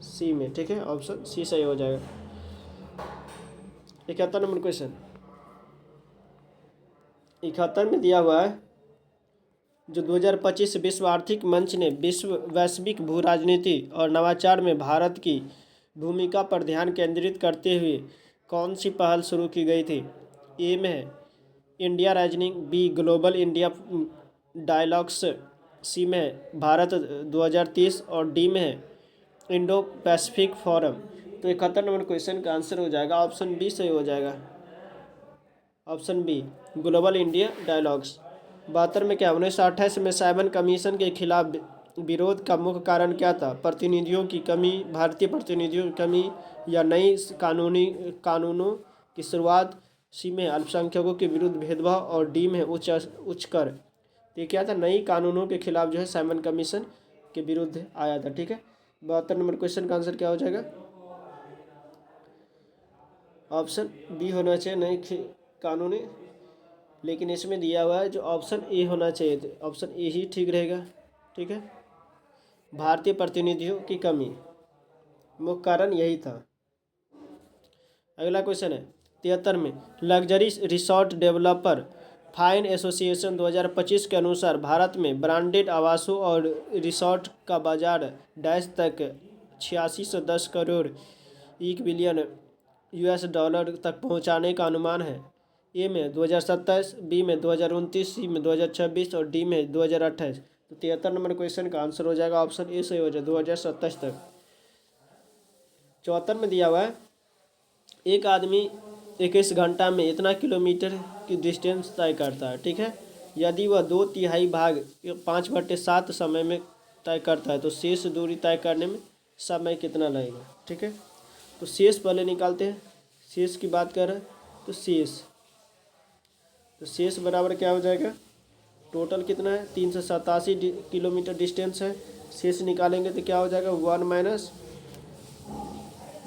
सी में, ठीक है, ऑप्शन सी सही हो जाएगा। 71 नंबर क्वेश्चन, 71 में दिया हुआ है जो 2025 विश्व आर्थिक मंच ने वैश्विक भू राजनीति और नवाचार में भारत की भूमिका पर ध्यान केंद्रित करते हुए कौन सी पहल शुरू की गई थी। ए में है India rising, B global India dialogues, C में है भारत 2030 और डी में है इंडो पैसिफिक फोरम। तो 71 नंबर क्वेश्चन का आंसर हो जाएगा ऑप्शन बी सही हो जाएगा, option B global India dialogues. 72 में क्या 1928 में साइमन कमीशन के खिलाफ विरोध का मुख्य कारण क्या था, प्रतिनिधियों की कमी, भारतीय प्रतिनिधियों की कमी, या नई कानूनों की शुरुआत, सी में अल्पसंख्यकों के विरुद्ध भेदभाव और डी में उच्च कर। तो ये क्या था, नई कानूनों के खिलाफ जो है साइमन कमीशन के विरुद्ध आया था, ठीक है। 72 नंबर क्वेश्चन का आंसर क्या हो जाएगा, ऑप्शन बी होना चाहिए, नई कानूनी, लेकिन इसमें दिया हुआ है जो ऑप्शन ए होना चाहिए, तो ऑप्शन ए ही ठीक रहेगा, ठीक है। भारतीय प्रतिनिधियों की कमी मुख्य कारण यही था। अगला क्वेश्चन है 73 में luxury resort developer fine association 2025 के अनुसार भारत में ब्रांडेड आवासों और रिसोर्ट का बाजार डैश तक 8610 करोड़ $1 बिलियन तक पहुंचाने का अनुमान है। ए में 2027, बी में 2029, सी में 2026 और डी में 2028। तो 73 नंबर क्वेश्चन का आंसर हो जाएगा ऑप्शन ए सही हो जाए 2027 तक। 74 में दिया हुआ है एक आदमी 21 घंटा में इतना किलोमीटर की डिस्टेंस तय करता है, ठीक है। यदि वह 2/3 भाग 5/7 समय में तय करता है तो शेष दूरी तय करने में समय कितना लगेगा, ठीक है। तो शेष पहले निकालते हैं, शेष की बात कर रहे हैं तो शेष बराबर क्या हो जाएगा, टोटल कितना है 387 किलोमीटर डिस्टेंस है, शेष निकालेंगे तो क्या हो जाएगा 1 माइनस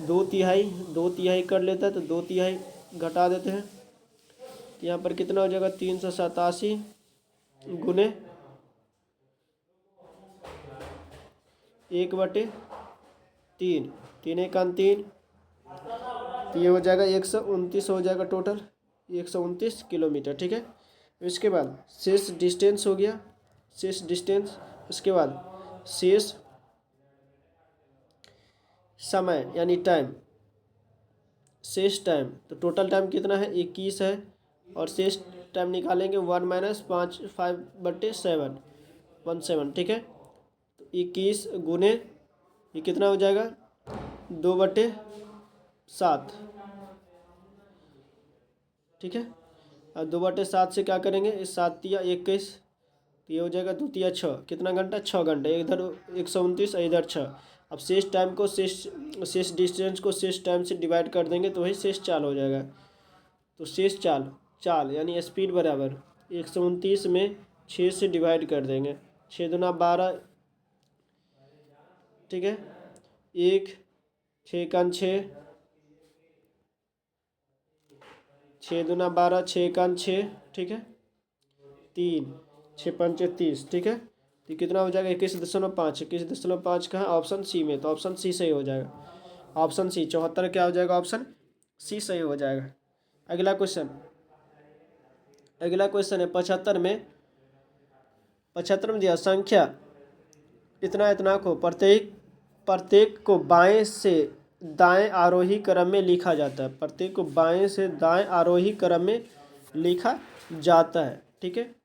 2/3 कर लेता है तो 2/3 घटा देते हैं, तो यहाँ पर कितना हो जाएगा 387 गुने 1/3, 3 1 3, तो ये हो जाएगा 129 हो जाएगा, टोटल 129 किलोमीटर, ठीक है। इसके बाद शेष डिस्टेंस हो गया, शेष डिस्टेंस, उसके बाद शेष समय यानी टाइम, शेष टाइम, तो टोटल टाइम कितना है 21 है, और शेष टाइम निकालेंगे 1 - 5/7 17, ठीक है। तो 21 गुने ये कितना हो जाएगा 2/7, ठीक है। और 2/7 से क्या करेंगे, इस 7×21 तो ये हो जाएगा 2×6, कितना घंटा 6 घंटे, इधर 129 और इधर 6। अब शेष टाइम को शेष डिस्टेंस को शेष टाइम से डिवाइड कर देंगे तो वही शेष चाल हो जाएगा। तो शेष चाल चाल यानी स्पीड बराबर 129 में 6 से डिवाइड कर देंगे, 6×2 = 12, ठीक है। 1 6×6, 6×2 = 6×6, ठीक है। 3 6×5 = 30, ठीक है। तो कितना हो जाएगा 21.5, 21.5 का है ऑप्शन सी में, तो ऑप्शन सी सही हो जाएगा। ऑप्शन सी 74 क्या हो जाएगा, ऑप्शन सी सही हो जाएगा। अगला क्वेश्चन है 75 में। 75 में दिया संख्या इतना इतना को प्रत्येक को बाएं से दाएं आरोही क्रम में लिखा जाता है। प्रत्येक को बाएं से दाएं आरोही क्रम में लिखा जाता है, ठीक है।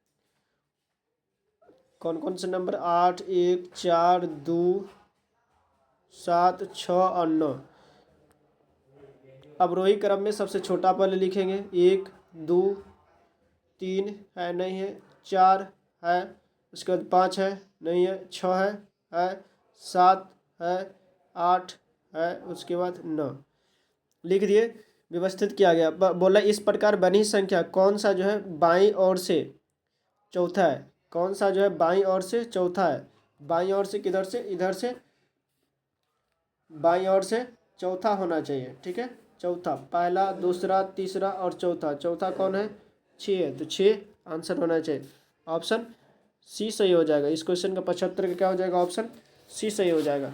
कौन कौन से नंबर 8 1 4 2 7 6 और 9। अवरोही क्रम में सबसे छोटा पहले लिखेंगे, 1 2 3 है नहीं है, 4 है, उसके बाद 5 है नहीं है, 6 है 7 है, 8 है, उसके बाद 9 लिख दिए। व्यवस्थित किया गया। बोला इस प्रकार बनी संख्या कौन सा जो है बाईं ओर से चौथा है, कौन सा जो है बाईं ओर से चौथा है। बाईं ओर से किधर से, इधर से बाईं ओर से चौथा होना चाहिए, ठीक है। चौथा, पहला दूसरा तीसरा और चौथा, चौथा कौन है 6 है, तो 6 आंसर होना चाहिए। ऑप्शन सी सही हो जाएगा। इस क्वेश्चन का 75 का क्या हो जाएगा, ऑप्शन सी सही हो जाएगा,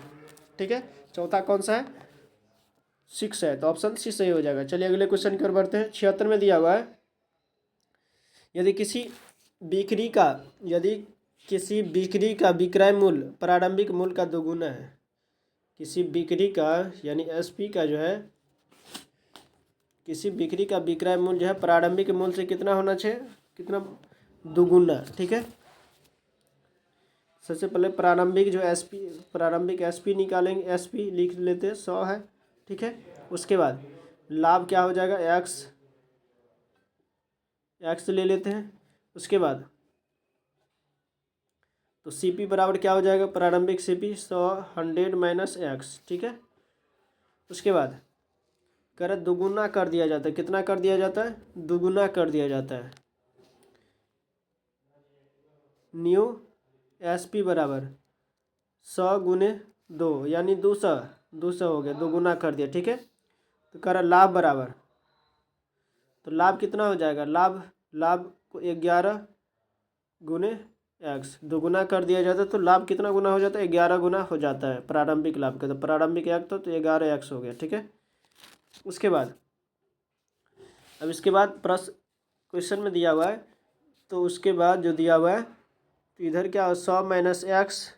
ठीक है। चौथा कौन सा है 6 है, तो ऑप्शन सी सही हो जाएगा। चलिए अगले क्वेश्चन की ओर बढ़ते हैं। 76 में दिया हुआ है यदि किसी बिक्री का विक्रय मूल्य प्रारंभिक मूल्य का दोगुना है। किसी बिक्री का यानी एसपी का जो है, किसी बिक्री का विक्रय मूल्य जो है प्रारंभिक मूल्य से कितना होना चाहिए, कितना दोगुना, ठीक है। सबसे पहले प्रारंभिक एसपी निकालेंगे, एसपी लिख लेते हैं 100 है, ठीक है। उसके बाद लाभ क्या हो जाएगा एक्स ले लेते हैं। उसके बाद तो सीपी बराबर क्या हो जाएगा, प्रारंभिक सीपी 100 एक्स, ठीक है। उसके बाद कर दोगुना कर दिया जाता है, कितना कर दिया जाता है, दोगुना कर दिया जाता है। न्यू एसपी बराबर 100 × 2 यानी 200 हो गया, दोगुना कर दिया, ठीक है। तो कर लाभ बराबर, तो लाभ कितना हो जाएगा, लाभ को 11 × एक्स दोगुना कर दिया जाता है, तो लाभ कितना गुना हो जाता है 11 गुना हो जाता है प्रारंभिक लाभ का। तो प्रारंभिक एक तो 11 एक्स हो गया, ठीक है। उसके बाद अब इसके बाद प्रश्न क्वेश्चन में दिया हुआ है, तो उसके बाद जो दिया हुआ है तो इधर क्या 100 - एक्स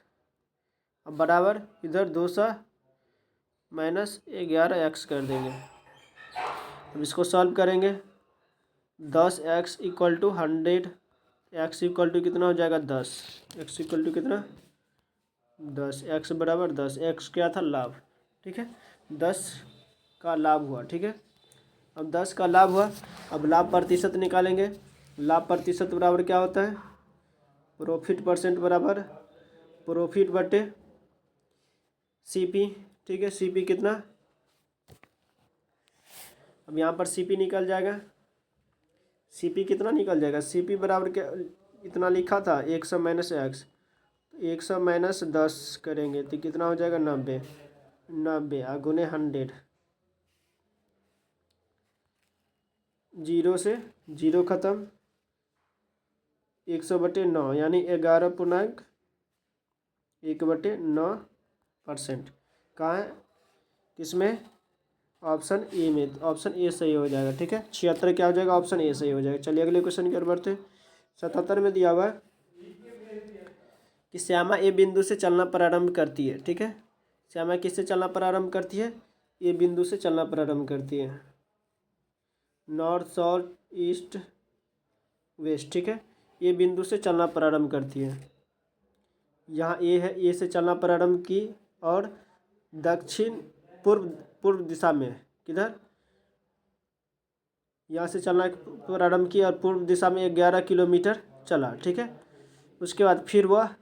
बराबर इधर 200 - 11 एक्स कर देंगे। अब इसको सॉल्व करेंगे, 10x = 100, x = कितना हो जाएगा 10, x = कितना 10, x बराबर 10, x क्या था लाभ, ठीक है। 10 का लाभ हुआ, ठीक है। अब 10 का लाभ हुआ, अब लाभ प्रतिशत निकालेंगे। लाभ प्रतिशत बराबर क्या होता है, प्रॉफिट परसेंट बराबर प्रॉफिट बटे सीपी, ठीक है। सीपी कितना, अब यहाँ पर सीपी निकल जाएगा, सीपी कितना निकल जाएगा, सीपी बराबर क्या इतना लिखा था 100 - एक्स, 100 - 10 करेंगे तो कितना हो जाएगा 90 गुने 100, 0 से 0 ख़त्म, 100/9 यानी 11.1/9%। कहाँ है, किसमें, ऑप्शन ए में, तो ऑप्शन ए सही हो जाएगा, ठीक है। 76 क्या हो जाएगा, ऑप्शन ए सही हो जाएगा। चलिए अगले क्वेश्चन की ओर बढ़ते हैं। 77 में दिया हुआ है कि श्यामा ए बिंदु से चलना प्रारंभ करती है, ठीक है। श्यामा किससे चलना प्रारंभ करती है, ए बिंदु से चलना प्रारंभ करती है। नॉर्थ साउथ ईस्ट वेस्ट, ठीक है। ये बिंदु से चलना प्रारंभ करती है। यहाँ ए है, ए से चलना प्रारंभ की और दक्षिण पूर्व पूर्व दिशा में, किधर, यहाँ से चलना प्रारंभ की और पूर्व दिशा में 11 किलोमीटर चला, ठीक है। उसके बाद फिर वह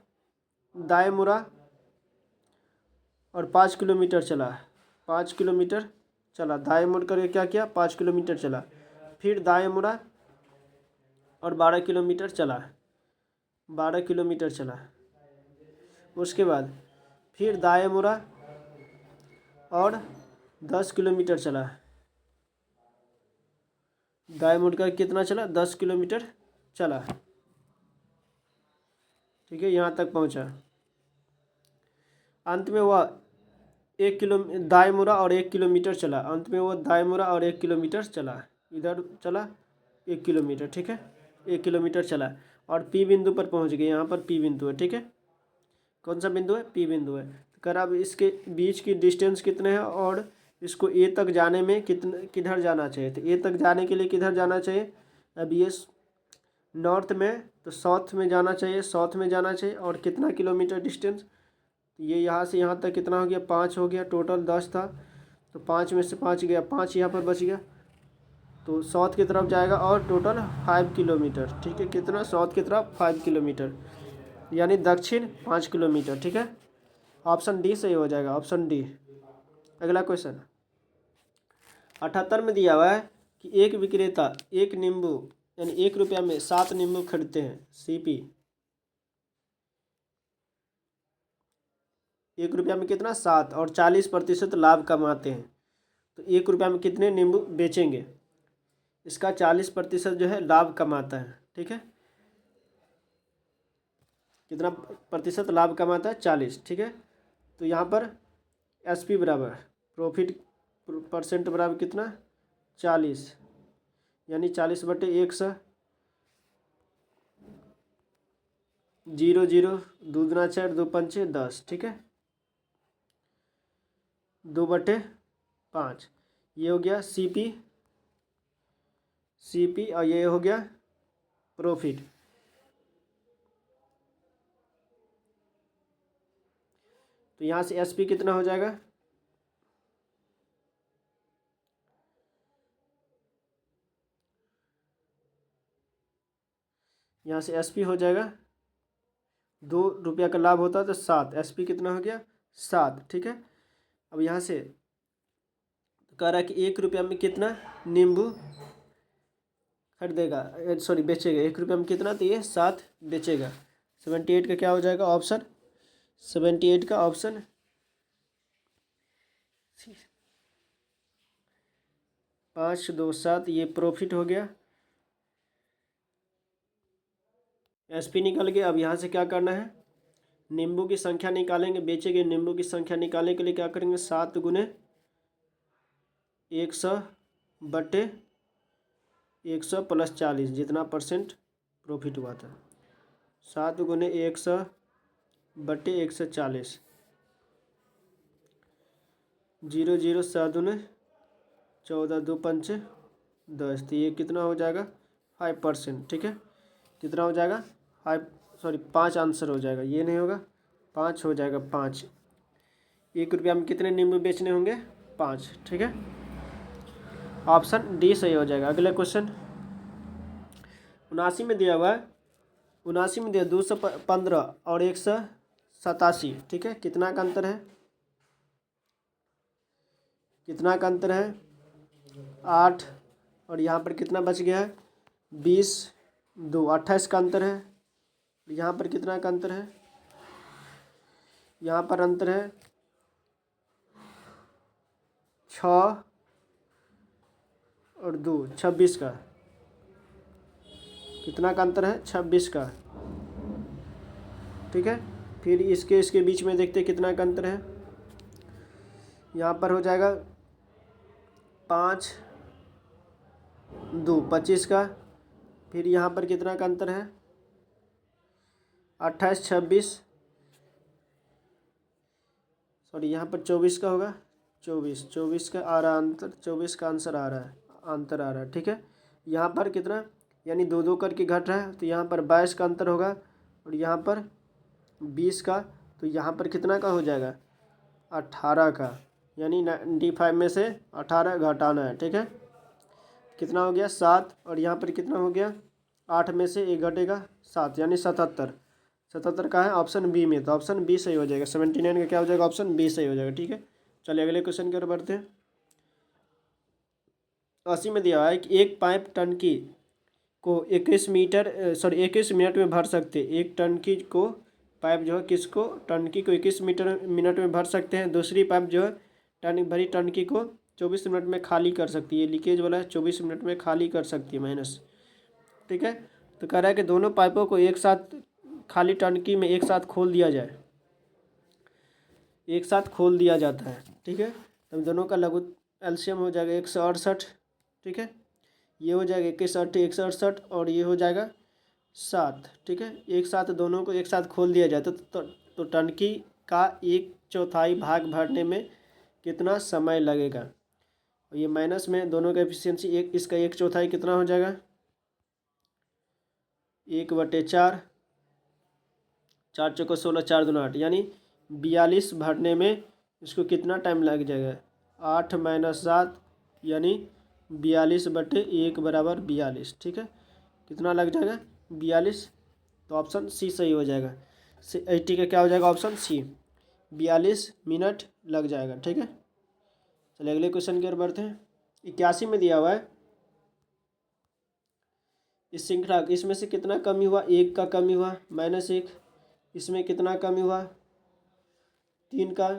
दाएं मुड़ा और 5 किलोमीटर चला, 5 किलोमीटर चला, दाएं मुड़ करके क्या किया, 5 किलोमीटर चला, फिर दाएं मुड़ा और 12 किलोमीटर चला, 12 किलोमीटर चला। उसके बाद फिर दाएं मुड़ा और 10 किलोमीटर चला, दाएं मुड़ कर कितना चला, 10 किलोमीटर चला, ठीक है। यहाँ तक पहुँचा। अंत में वह दाएं मुड़ा और 1 किलोमीटर चला, अंत में वह दाएं मुड़ा और 1 किलोमीटर चला, इधर चला 1 किलोमीटर, ठीक है, 1 किलोमीटर चला और पी बिंदु पर पहुंच गए। यहाँ पर पी बिंदु है, ठीक है। कौन सा बिंदु है, पी बिंदु है। तो कर अब इसके बीच की डिस्टेंस कितने हैं और इसको ए तक जाने में किधर जाना चाहिए। तो ए तक जाने के लिए किधर जाना चाहिए, अब ये नॉर्थ में तो साउथ में जाना चाहिए, साउथ में जाना चाहिए। और कितना किलोमीटर डिस्टेंस, ये यहाँ से यहाँ तक कितना हो गया, 5 हो गया, टोटल 10 था तो 5 में से 5 गया, 5 यहाँ पर बच गया तो साउथ की तरफ जाएगा और टोटल 5 किलोमीटर, ठीक है। कितना, साउथ की तरफ 5 किलोमीटर यानी दक्षिण 5 किलोमीटर, ठीक है। ऑप्शन डी सही हो जाएगा, ऑप्शन डी। अगला क्वेश्चन 78 में दिया हुआ है कि एक विक्रेता एक नींबू यानी 1 रुपया में 7 नींबू खरीदते हैं, सीपी 1 रुपया में कितना, 7 और 40% लाभ कमाते हैं। तो 1 रुपया में कितने नींबू बेचेंगे, इसका 40% जो है लाभ कमाता है, ठीक है। कितना प्रतिशत लाभ कमाता है, 40, ठीक है। तो यहाँ पर एसपी बराबर प्रॉफिट परसेंट बराबर कितना, 40 यानी 40/100, 0 0 2 दूना 4 2 पंचे 10, ठीक है, 2/5। ये हो गया सीपी और ये हो गया प्रॉफिट। तो यहाँ से एसपी कितना हो जाएगा, यहाँ से एसपी हो जाएगा 2 रुपया का लाभ होता है तो 7, एसपी कितना हो गया, 7, ठीक है। अब यहाँ से कह रहा है कि 1 रुपया में कितना नींबू खरीदेगा, सॉरी बेचेगा, 1 रुपया में कितना, तो ये 7 बेचेगा। 78 का क्या हो जाएगा ऑप्शन, 78 का ऑप्शन 5 2 7, ये प्रॉफिट हो गया। एसपी निकल गया। अब यहाँ से क्या करना है, नींबू की संख्या निकालेंगे, बेचे गए नींबू की संख्या निकालने के लिए क्या करेंगे, 7 गुने 100/100 प्लस 40, जितना परसेंट प्रॉफिट हुआ था, 7 गुने 100/140, 0 0 7 दूने 14 2 पंचे 10, तो ये कितना हो जाएगा, 5%, ठीक है। कितना हो जाएगा, 5 आंसर हो जाएगा, ये नहीं होगा, 5 हो जाएगा, 5। 1 रुपया में कितने नींबू बेचने होंगे, 5, ठीक है। ऑप्शन डी सही हो जाएगा। अगला क्वेश्चन 79 में दिया हुआ है, 79 में दिया 215 और 187, ठीक है। कितना का अंतर है, कितना का अंतर है, 8 और यहाँ पर कितना बच गया है, 20 2 28 का अंतर है। यहाँ पर कितना का अंतर है, यहाँ पर अंतर है 6 और 2 26 का, कितना का अंतर है, 26 का, ठीक है। फिर इसके बीच में देखते हैं कितना का अंतर है, यहाँ पर हो जाएगा 5 2 25 का। फिर यहाँ पर कितना का अंतर है, 28 26, सॉरी यहाँ पर 24 का होगा, 24 का आ रहा अंतर, 24 का आंसर आ रहा है अंतर आ रहा है, ठीक है। यहाँ पर कितना, यानी 2-2 करके घट रहा है, तो यहाँ पर 22 का अंतर होगा और यहाँ पर 20 का, तो यहाँ पर कितना का हो जाएगा 18 का, यानी 95 में से 18 घटाना है, ठीक है। कितना हो गया 7, और यहाँ पर कितना हो गया 8 में से 1 घटेगा 7, यानी 77। 77 का है ऑप्शन बी में, तो ऑप्शन बी सही हो जाएगा। 79 का क्या हो जाएगा, ऑप्शन बी सही हो जाएगा, ठीक है। चलिए अगले क्वेश्चन की ओर बढ़ते हैं। 80 में दिया हुआ है कि एक पाइप टंकी को 21 मिनट में भर सकते हैं। एक टंकी को पाइप जो है किसको, टंकी को 21 मिनट में भर सकते हैं। दूसरी पाइप जो है भरी टंकी को 24 मिनट में खाली कर सकती है। लीकेज वाला है 24 मिनट में खाली कर सकती है माइनस, ठीक है। तो कह रहा है कि दोनों पाइपों को एक साथ खाली टंकी में एक साथ खोल दिया जाए, एक साथ खोल दिया जाता है, ठीक है। तब दोनों का लघु एलसीएम हो जाएगा 168, ठीक है। ये हो जाएगा 168 और ये हो जाएगा 7, ठीक है। एक साथ दोनों को एक साथ खोल दिया जाए तो टंकी का 1/4 भाग भरने में कितना समय लगेगा। और ये माइनस में दोनों का एफिशिएंसी इसका 1/4 कितना हो जाएगा 1/4, 4 चौको 16, 4 दूना 8, यानी 42 भरने में इसको कितना टाइम लग जाएगा 8 - 7, यानी 42/1 बराबर 42, ठीक है। कितना लग जाएगा 42, तो ऑप्शन सी सही हो जाएगा। 80 का क्या हो जाएगा ऑप्शन सी, 42 मिनट लग जाएगा, ठीक है। चलिए अगले क्वेश्चन की ओर बढ़ते हैं। 81 में दिया हुआ है इस श्रृंखला, इसमें से कितना कमी हुआ, 1 का कमी हुआ -1। इसमें कितना कमी हुआ 3 का।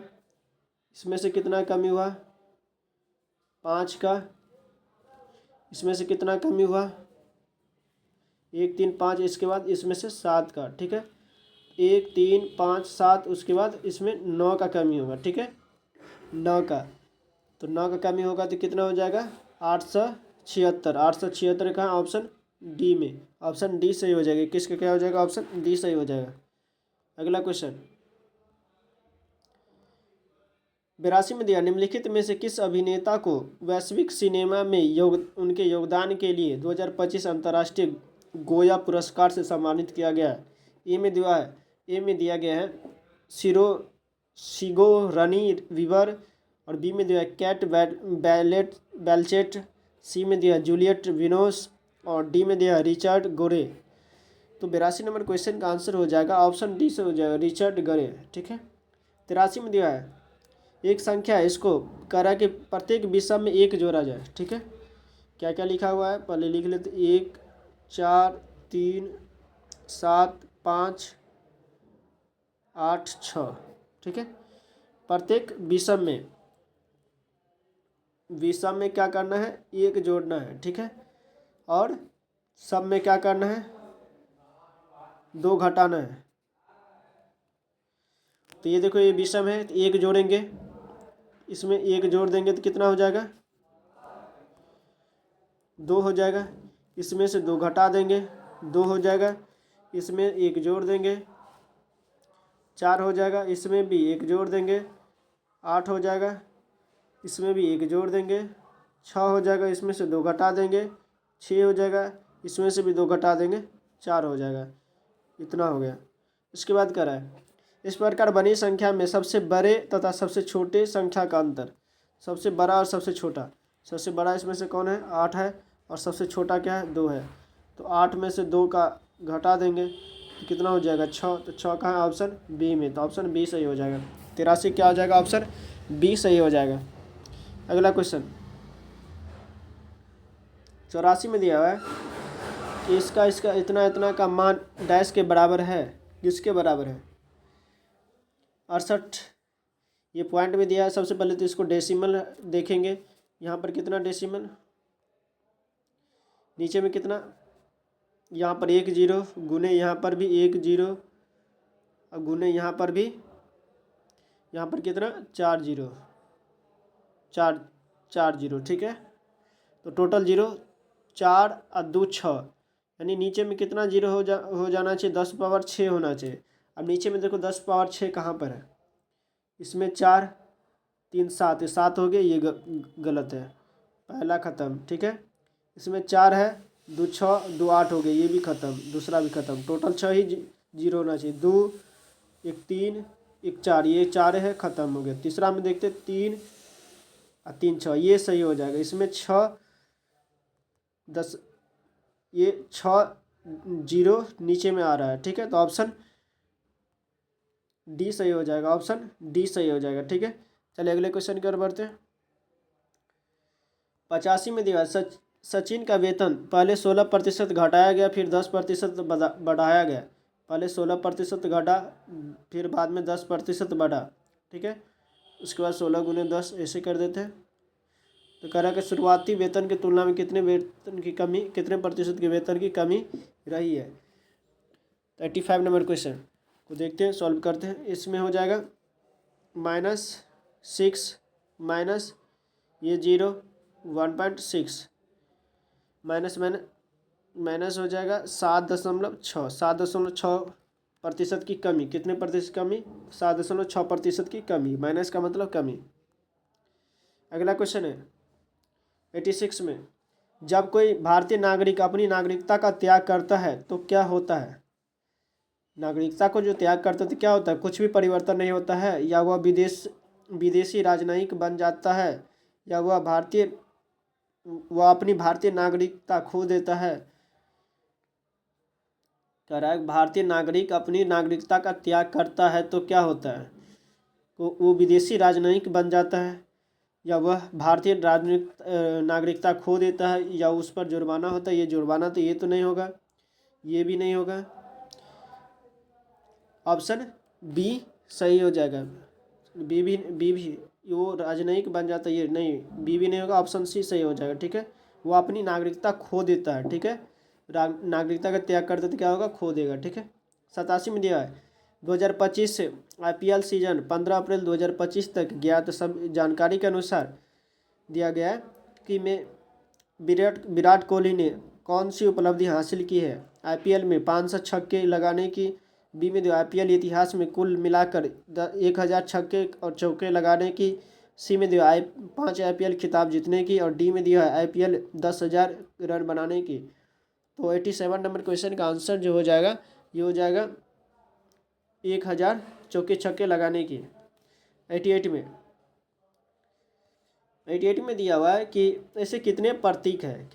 इसमें से कितना कमी हुआ 5 का। इसमें से कितना कमी हुआ 1 3 5, इसके बाद इसमें से 7 का, ठीक है। 1 3 5 7, उसके बाद इसमें 9 का कमी होगा, ठीक है। 9 का, तो 9 का कमी होगा तो कितना हो जाएगा 876। 876 का ऑप्शन डी में, ऑप्शन डी सही हो जाएगा। किसका क्या हो जाएगा ऑप्शन डी सही हो जाएगा। अगला क्वेश्चन 82 में दिया, निम्नलिखित में से किस अभिनेता को वैश्विक सिनेमा में उनके योगदान के लिए 2025 अंतर्राष्ट्रीय गोया पुरस्कार से सम्मानित किया गया है। ए में दिया गया है सिगोरनी वीवर, और बी में दिया है कैट बैलचेट, सी में दिया जूलियट विनोस, और डी में दिया रिचर्ड गोरे। तो 82 नंबर क्वेश्चन का आंसर हो जाएगा ऑप्शन डी से हो जाएगा रिचर्ड गोरे, ठीक है। 83 में दिया है एक संख्या है, इसको कह रहा है कि प्रत्येक विषम में 1 जोड़ा जाए, ठीक है। क्या क्या लिखा हुआ है पहले लिख लेते, 1 4 3 7 5 8 6, ठीक है। प्रत्येक विषम में क्या करना है 1 जोड़ना है, ठीक है। और सब में क्या करना है 2 घटाना है। तो ये देखो ये विषम है तो 1 जोड़ेंगे, इसमें 1 जोड़ देंगे तो कितना हो जाएगा 2 हो जाएगा। इसमें से 2 घटा देंगे 2 हो जाएगा। इसमें 1 जोड़ देंगे 4 हो जाएगा। इसमें भी 1 जोड़ देंगे 8 हो जाएगा। इसमें भी 1 जोड़ देंगे 6 हो जाएगा। इसमें से 2 घटा देंगे 6 हो जाएगा। इसमें से भी 2 घटा देंगे 4 हो जाएगा। इतना हो गया। इसके बाद क्या रहा है, इस प्रकार बनी संख्या में सबसे बड़े तथा सबसे छोटे संख्या का अंतर। सबसे बड़ा और सबसे छोटा, सबसे बड़ा इसमें से कौन है 8 है, और सबसे छोटा क्या है 2 है। तो 8 में से 2 का घटा देंगे तो कितना हो जाएगा 6। तो 6 का है ऑप्शन बी में, तो ऑप्शन बी सही हो जाएगा। 83 क्या हो जाएगा ऑप्शन बी सही हो जाएगा। अगला क्वेश्चन 84 में दिया हुआ है कि इसका इतना का मान डैश के बराबर है। किसके बराबर है 68। ये पॉइंट में दिया है। सबसे पहले तो इसको डेसिमल देखेंगे। यहाँ पर कितना डेसिमल, नीचे में कितना, यहाँ पर 1 0 गुने यहाँ पर भी 1 0 और गुने यहाँ पर भी, यहाँ पर कितना 4 0 4 0, ठीक है। तो टोटल 0 4 और 2 6, यानी नीचे में कितना 0 हो जाना चाहिए 10 पावर 6 होना चाहिए। अब नीचे में देखो 10 पावर 6 कहाँ पर है, इसमें 4 3 7 7 हो गए, ये गलत है। पहला ख़त्म, ठीक है। इसमें 4 है, 2 6, 2 8 हो गए, ये भी ख़त्म, दूसरा भी ख़त्म। टोटल 6 ही जीरो होना चाहिए। 2 1 3 1 4, ये 4 है, ख़त्म हो गया। तीसरा में देखते 3 और 3 6, ये सही हो जाएगा। इसमें 6 10, ये 6 जीरो नीचे में आ रहा है, ठीक है। तो ऑप्शन डी सही हो जाएगा, ऑप्शन डी सही हो जाएगा, ठीक है। चलिए अगले क्वेश्चन की ओर बढ़ते हैं। 85 में दिया सचिन का वेतन पहले 16% घटाया गया, फिर 10% बढ़ाया गया। पहले 16% घटा, फिर बाद में 10% बढ़ा, ठीक है। उसके बाद 16 गुने 10 ऐसे कर देते हैं। तो कह रहा है कि शुरुआती वेतन की तुलना में कितने प्रतिशत के वेतन की कमी रही है। 85 नंबर क्वेश्चन को देखते हैं, सॉल्व करते हैं। इसमें हो जाएगा -6 माइनस ये 0 1.6 माइनस हो जाएगा 7.6 की कमी। कितने प्रतिशत कमी? 7.6% की कमी। माइनस का मतलब कमी। अगला क्वेश्चन है 86 में, जब कोई भारतीय नागरिक अपनी नागरिकता का त्याग करता है तो क्या होता है? नागरिकता को जो त्याग करता है तो क्या होता है? कुछ भी परिवर्तन नहीं होता है, या वह विदेशी राजनयिक बन जाता है, या वह अपनी भारतीय नागरिकता खो देता है। कह रहा है भारतीय नागरिक अपनी नागरिकता का त्याग करता है तो क्या होता है? वो विदेशी राजनयिक बन जाता है, या वह भारतीय नागरिकता खो देता है, या उस पर जुर्माना होता है। ये जुर्माना तो ये तो नहीं होगा, ये भी नहीं होगा। ऑप्शन बी सही हो जाएगा। बी भी वो राजनयिक बन जाता है, ये नहीं, बी भी नहीं होगा। ऑप्शन सी सही हो जाएगा, ठीक है। वो अपनी नागरिकता खो देता है, ठीक है। नागरिकता का त्याग करते तो क्या होगा? खो देगा, ठीक है। 87 में दिया है 2025 से IPL सीजन 15 अप्रैल 2025 तक ज्ञात सब जानकारी के अनुसार दिया गया है कि विराट कोहली ने कौन सी उपलब्धि हासिल की है? IPL में 500 छक्के लगाने की। बी में दिया IPL इतिहास में कुल मिलाकर 1000 छक्के और चौके लगाने की। सी में दिया 5 IPL खिताब जीतने की। और डी में दिया है IPL 10,000 रन बनाने की। तो 87 नंबर क्वेश्चन का आंसर जो हो जाएगा, ये हो जाएगा 1000 चौके छक्के लगाने की। 88 में दिया हुआ है कि ऐसे कितने प्रतीक है,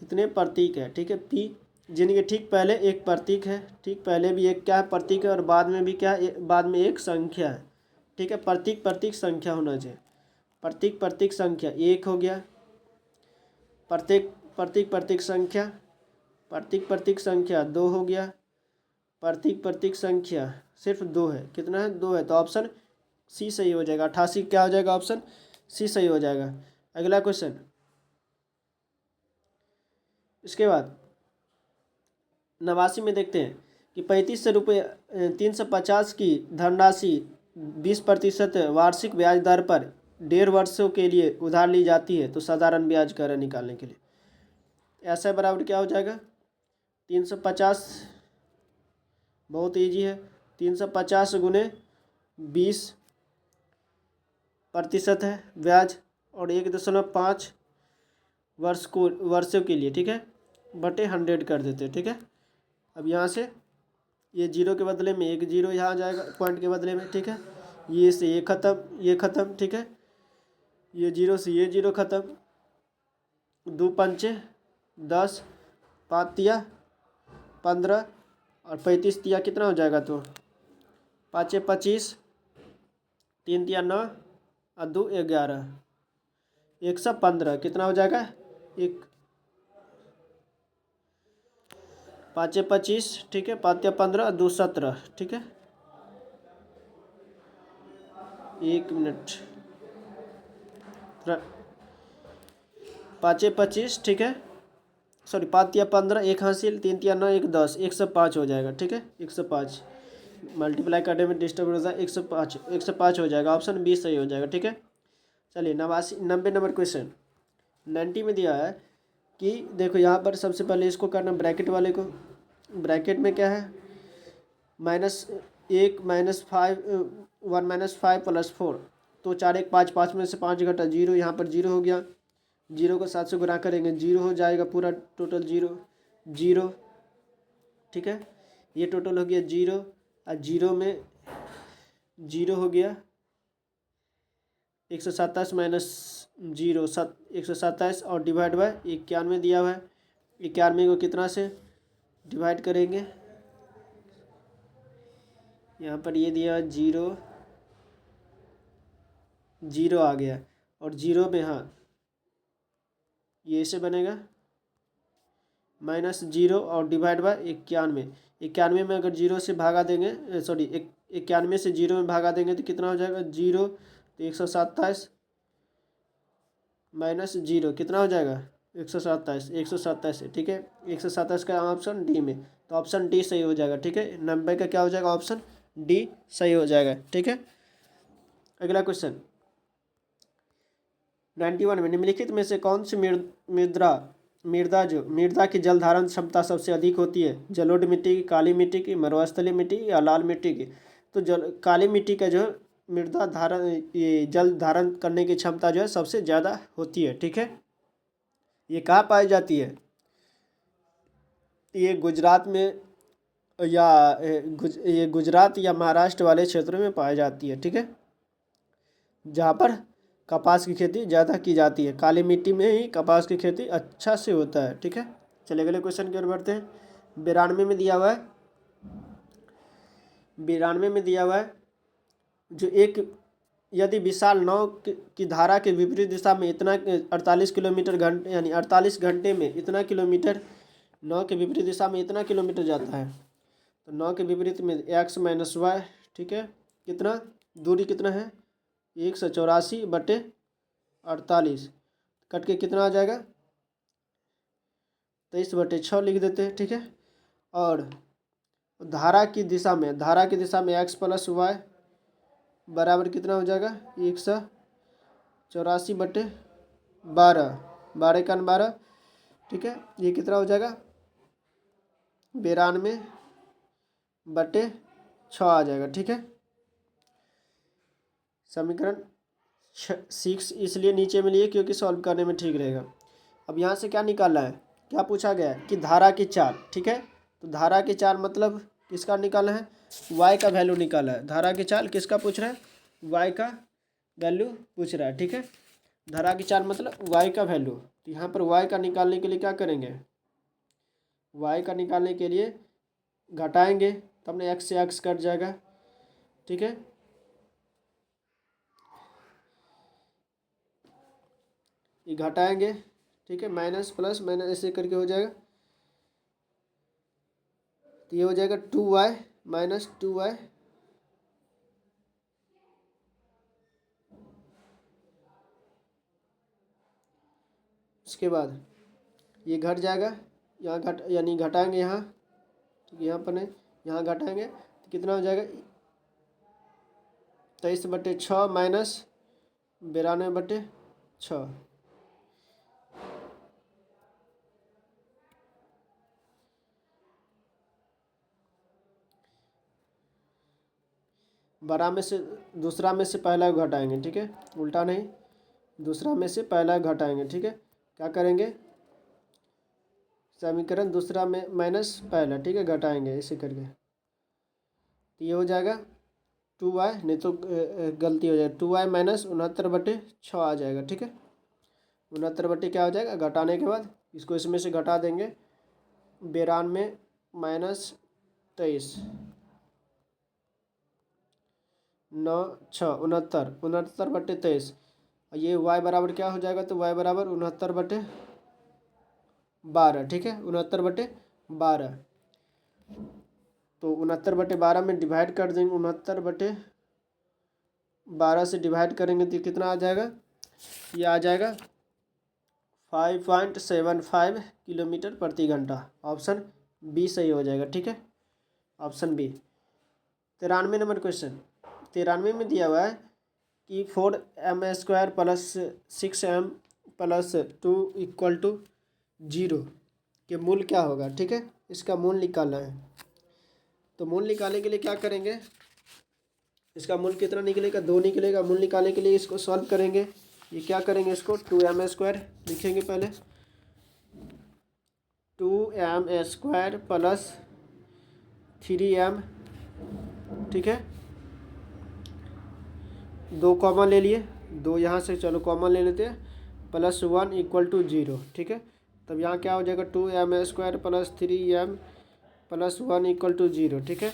ठीक है। पी जिनके ठीक पहले एक प्रतीक है, ठीक पहले भी एक क्या है? प्रतीक है। और बाद में भी क्या है? बाद में एक संख्या है, ठीक है। प्रतीक संख्या होना चाहिए। प्रतीक संख्या 1 हो गया। प्रतीक संख्या 2 हो गया। प्रतीक संख्या सिर्फ 2 है। कितना है? 2 है। तो ऑप्शन सी सही हो जाएगा। 88 क्या हो जाएगा? ऑप्शन सी सही हो जाएगा। अगला क्वेश्चन, इसके बाद 89 में देखते हैं कि 3500 रुपये 350 की धनराशि 20% वार्षिक ब्याज दर पर 1.5 वर्षों के लिए उधार ली जाती है, तो साधारण ब्याज दर निकालने के लिए ऐसा बराबर क्या हो जाएगा? 350, बहुत ईजी है। 350 गुने 20% है ब्याज, और 1.5 वर्षों के लिए, ठीक है, बटे 100 कर देते हैं, ठीक है। अब यहाँ से ये 0 के बदले में 1 0 यहाँ जाएगा, पॉइंट के बदले में, ठीक है। ये से ये ख़त्म, ठीक है। ये 0 से ये 0 ख़त्म। 2 पंचे 10, 5 तिया 15 और 35 तिया कितना हो जाएगा? तो 5 25, 3 तिया 9 और 2 11, 115 कितना हो जाएगा? 5 25, ठीक है। 5 15 2 17, ठीक है। 1 मिनट। 5 25, ठीक है। सॉरी, 5 15, 1 हासिल, 3 9 1 10, 105 हो जाएगा, ठीक है। 105 मल्टीप्लाई करने में डिस्टर्ब हो जाए, 105 हो जाएगा। ऑप्शन बी सही हो जाएगा, ठीक है। चलिए 90 नंबर क्वेश्चन 90 में दिया है कि देखो यहाँ पर सबसे पहले इसको करना, ब्रैकेट वाले को। ब्रैकेट में क्या है? -1 -5 1 -5 +4, तो 4 1 5, 5 में से 5 घटा 0, यहाँ पर 0 हो गया। जीरो को 7 से गुणा करेंगे, जीरो हो जाएगा पूरा टोटल जीरो जीरो, ठीक है। ये टोटल हो गया जीरो, और जीरो में जीरो हो गया 127 माइनस जीरो 127 और डिवाइड बाय 91 दिया हुआ है। 91 को कितना से डिवाइड करेंगे, यहाँ पर ये दिया जीरो जीरो आ गया, और जीरो में हाँ ये ऐसे बनेगा माइनस जीरो और डिवाइड बाय 91। 91 में अगर जीरो से भागा देंगे, सॉरी 91 से जीरो में भागा देंगे तो कितना हो जाएगा, जीरो तो 127 माइनस जीरो कितना हो जाएगा 127 ठीक है। 127 का ऑप्शन डी में, तो ऑप्शन डी सही हो जाएगा, ठीक है। 90 का क्या हो जाएगा, ऑप्शन डी सही हो जाएगा, ठीक है। अगला क्वेश्चन 91 में निम्नलिखित में से कौन सी मृदा की जल धारण क्षमता सबसे अधिक होती है, जलोढ़ मिट्टी की, काली मिट्टी की, मरुस्थलीय मिट्टी या लाल मिट्टी की। तो काली मिट्टी का जो मृदा धारण ये जल धारण करने की क्षमता जो है सबसे ज़्यादा होती है, ठीक है। ये कहाँ पाई जाती है, ये गुजरात में या ये गुजरात या महाराष्ट्र वाले क्षेत्रों में पाई जाती है, ठीक है, जहाँ पर कपास की खेती ज़्यादा की जाती है। काली मिट्टी में ही कपास की खेती अच्छा से होता है, ठीक है। चलिए अगले क्वेश्चन की ओर बढ़ते हैं। 92 में दिया हुआ है, 92 में दिया हुआ है जो एक यदि विशाल नाव की धारा के विपरीत दिशा में इतना 48 किलोमीटर घंटे यानी 48 घंटे में इतना किलोमीटर, नाव के विपरीत दिशा में इतना किलोमीटर जाता है, तो नाव के विपरीत में एक्स माइनस वाई, ठीक है। कितना दूरी कितना है 184/48, कट के कितना आ जाएगा 23/6 लिख देते हैं, ठीक है। और धारा की दिशा में एक्स प्लस वाई बराबर कितना हो जाएगा 184/12, 12×12, ठीक है। ये कितना हो जाएगा 92/6 आ जाएगा, ठीक है। समीकरण 6 इसलिए नीचे में लिए क्योंकि सॉल्व करने में ठीक रहेगा। अब यहाँ से क्या निकालना है, क्या पूछा गया है कि धारा की चाल, ठीक है। तो धारा की चाल मतलब किसका निकालना है, y का वैल्यू निकाला है। धारा की चाल किसका पूछ रहा है, y का वैल्यू पूछ रहा है, ठीक है। धारा की चाल मतलब y का वैल्यू, तो यहाँ पर y का निकालने के लिए क्या करेंगे, y का निकालने के लिए घटाएंगे तो अपने x से x कट जाएगा, ठीक है। ये घटाएंगे, ठीक है, माइनस प्लस माइनस ऐसे करके हो जाएगा, तो ये हो जाएगा 2y माइनस 2y, उसके बाद ये घट जाएगा, यहाँ यानी घटाएंगे यहाँ, ठीक है, यहाँ पर नहीं, यहाँ घटाएंगे तो कितना हो जाएगा 23/6 माइनस 92/6, बड़ा में से दूसरा में से पहला घटाएंगे, ठीक है, उल्टा नहीं, दूसरा में से पहला घटाएंगे, ठीक है। क्या करेंगे, समीकरण दूसरा में माइनस पहला, ठीक है, घटाएंगे ऐसे करके, तो ये हो जाएगा 2y, नहीं तो गलती हो जाएगी 2y माइनस 69/6 आ जाएगा, ठीक है। 69 क्या हो जाएगा, घटाने के बाद इसको इसमें से घटा देंगे, 92 माइनस 23 9 6 69/23, ये y बराबर क्या हो जाएगा, तो y बराबर 69/12, ठीक है, 69/12, तो 69/12 में डिवाइड कर देंगे, 69/12 से डिवाइड करेंगे तो कितना आ जाएगा, ये आ जाएगा 5.75 किलोमीटर प्रति घंटा, ऑप्शन बी सही हो जाएगा, ठीक है, ऑप्शन बी। 93 नंबर क्वेश्चन, 93 में दिया हुआ है कि 4m² plus 6m plus 2 equal to 0 के मूल क्या होगा, ठीक है, इसका मूल निकालना है। तो मूल निकालने के लिए क्या करेंगे, इसका मूल कितना निकलेगा 2 निकलेगा, मूल निकालने के लिए इसको सॉल्व करेंगे, ये क्या करेंगे, इसको 2m² लिखेंगे पहले, 2m² प्लस 3m, ठीक है। 2 कॉमन ले लिए, 2 यहाँ से चलो कॉमन ले लेते हैं, +1 = 0, ठीक है। तब यहाँ क्या हो जाएगा, 2m² प्लस 3m प्लस 1 = 0, ठीक है।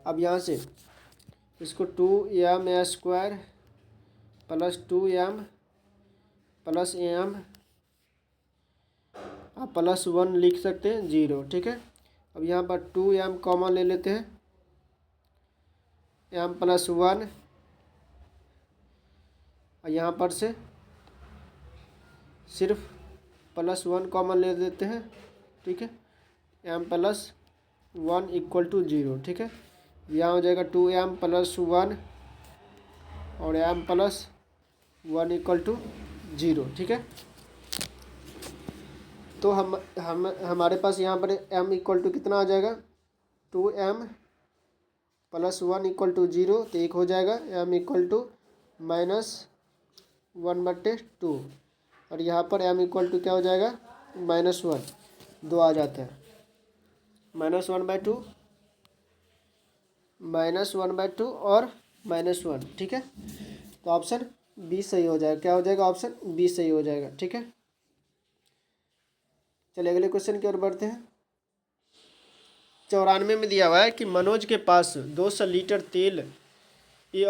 अब यहाँ से इसको 2m² plus 2m plus m आप +1 लिख सकते हैं, 0, ठीक है। अब यहाँ पर 2m कॉमन ले लेते हैं, m + 1, और यहाँ पर से सिर्फ +1 कॉमन ले देते हैं, ठीक है। m + 1 = 0, ठीक है। यहाँ हो जाएगा 2m + 1 और m + 1 = 0, ठीक है। तो हमारे पास यहाँ पर m = कितना आ जाएगा, 2m + 1 = 0, तो 1 हो जाएगा, m = -1/2, और यहाँ पर m = क्या हो जाएगा, -1, 2 आ जाता है, -1/2, -1/2 और -1, ठीक है। तो ऑप्शन बी सही हो जाएगा, क्या हो जाएगा, ऑप्शन बी सही हो जाएगा, ठीक है। चलिए अगले क्वेश्चन की ओर बढ़ते हैं। 94 में दिया हुआ है कि मनोज के पास 200 लीटर तेल ए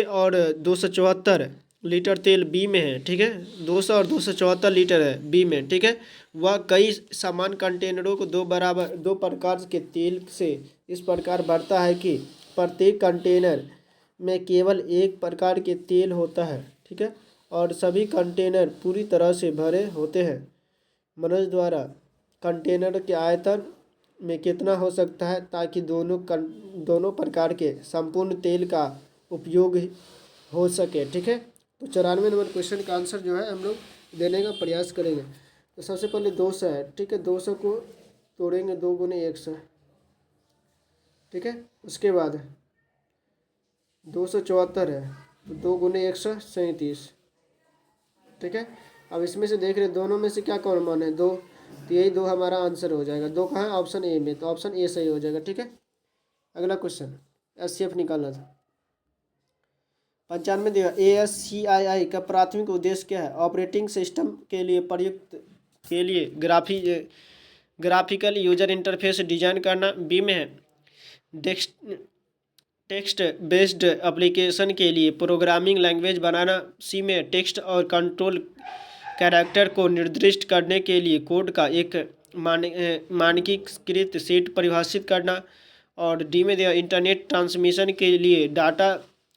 और 274 लीटर तेल बी में है, ठीक है। 200 और 274 लीटर है बी में, ठीक है। वह कई समान कंटेनरों को दो प्रकार के तेल से इस प्रकार भरता है कि प्रत्येक कंटेनर में केवल एक प्रकार के तेल होता है, ठीक है, और सभी कंटेनर पूरी तरह से भरे होते हैं। मनोज द्वारा कंटेनर के आयतन में कितना हो सकता है ताकि दोनों प्रकार के संपूर्ण तेल का उपयोग हो सके, ठीक है। तो 94 नंबर क्वेश्चन का आंसर जो है हम लोग देने का प्रयास करेंगे। तो सबसे पहले 200 है, ठीक है, 200 को तोड़ेंगे 2 × 100, ठीक है। उसके बाद 274 है, तो 2 × 100 = 37, ठीक है। अब इसमें से देख रहे दोनों में से क्या कॉमन है, 2, तो यही 2 हमारा आंसर हो जाएगा। 2 कहाँ है, ऑप्शन ए में, तो ऑप्शन ए सही हो जाएगा, ठीक है। अगला क्वेश्चन SCF निकालना था। 95 दिया, ASCII का प्राथमिक उद्देश्य क्या है, ऑपरेटिंग सिस्टम के लिए प्रयुक्त के लिए ग्राफिकल यूजर इंटरफेस डिजाइन करना, बी में है टेक्स्ट बेस्ड एप्लीकेशन के लिए प्रोग्रामिंग लैंग्वेज बनाना, सी में टेक्स्ट और कंट्रोल कैरेक्टर को निर्दिष्ट करने के लिए कोड का एक मानकीकृत सेट परिभाषित करना, और डी में दिया इंटरनेट ट्रांसमिशन के लिए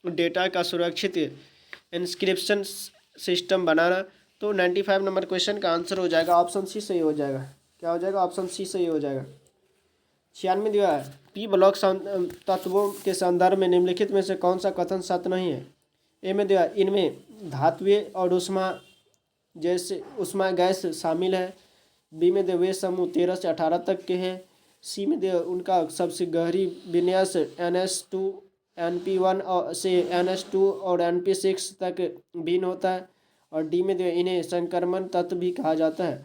डेटा का सुरक्षित इंस्क्रिप्शन सिस्टम बनाना। तो 95 नंबर क्वेश्चन का आंसर हो जाएगा, ऑप्शन सी सही हो जाएगा, क्या हो जाएगा, ऑप्शन सी सही हो जाएगा। 96 दिया है, पी ब्लॉक तत्वों के संदर्भ में निम्नलिखित में से कौन सा कथन सत्य नहीं है। ए में दिया, इनमें धात्विय और उष्मा गैस शामिल है। बी में दिया, वे समूह 13 से 18 तक के हैं। सी में दिया, उनका सबसे गहरी विन्यास NH2 NP1 से NH2 और NP6 तक भिन्न होता है। और डी में दिया, इन्हें संक्रमण तत्व भी कहा जाता है।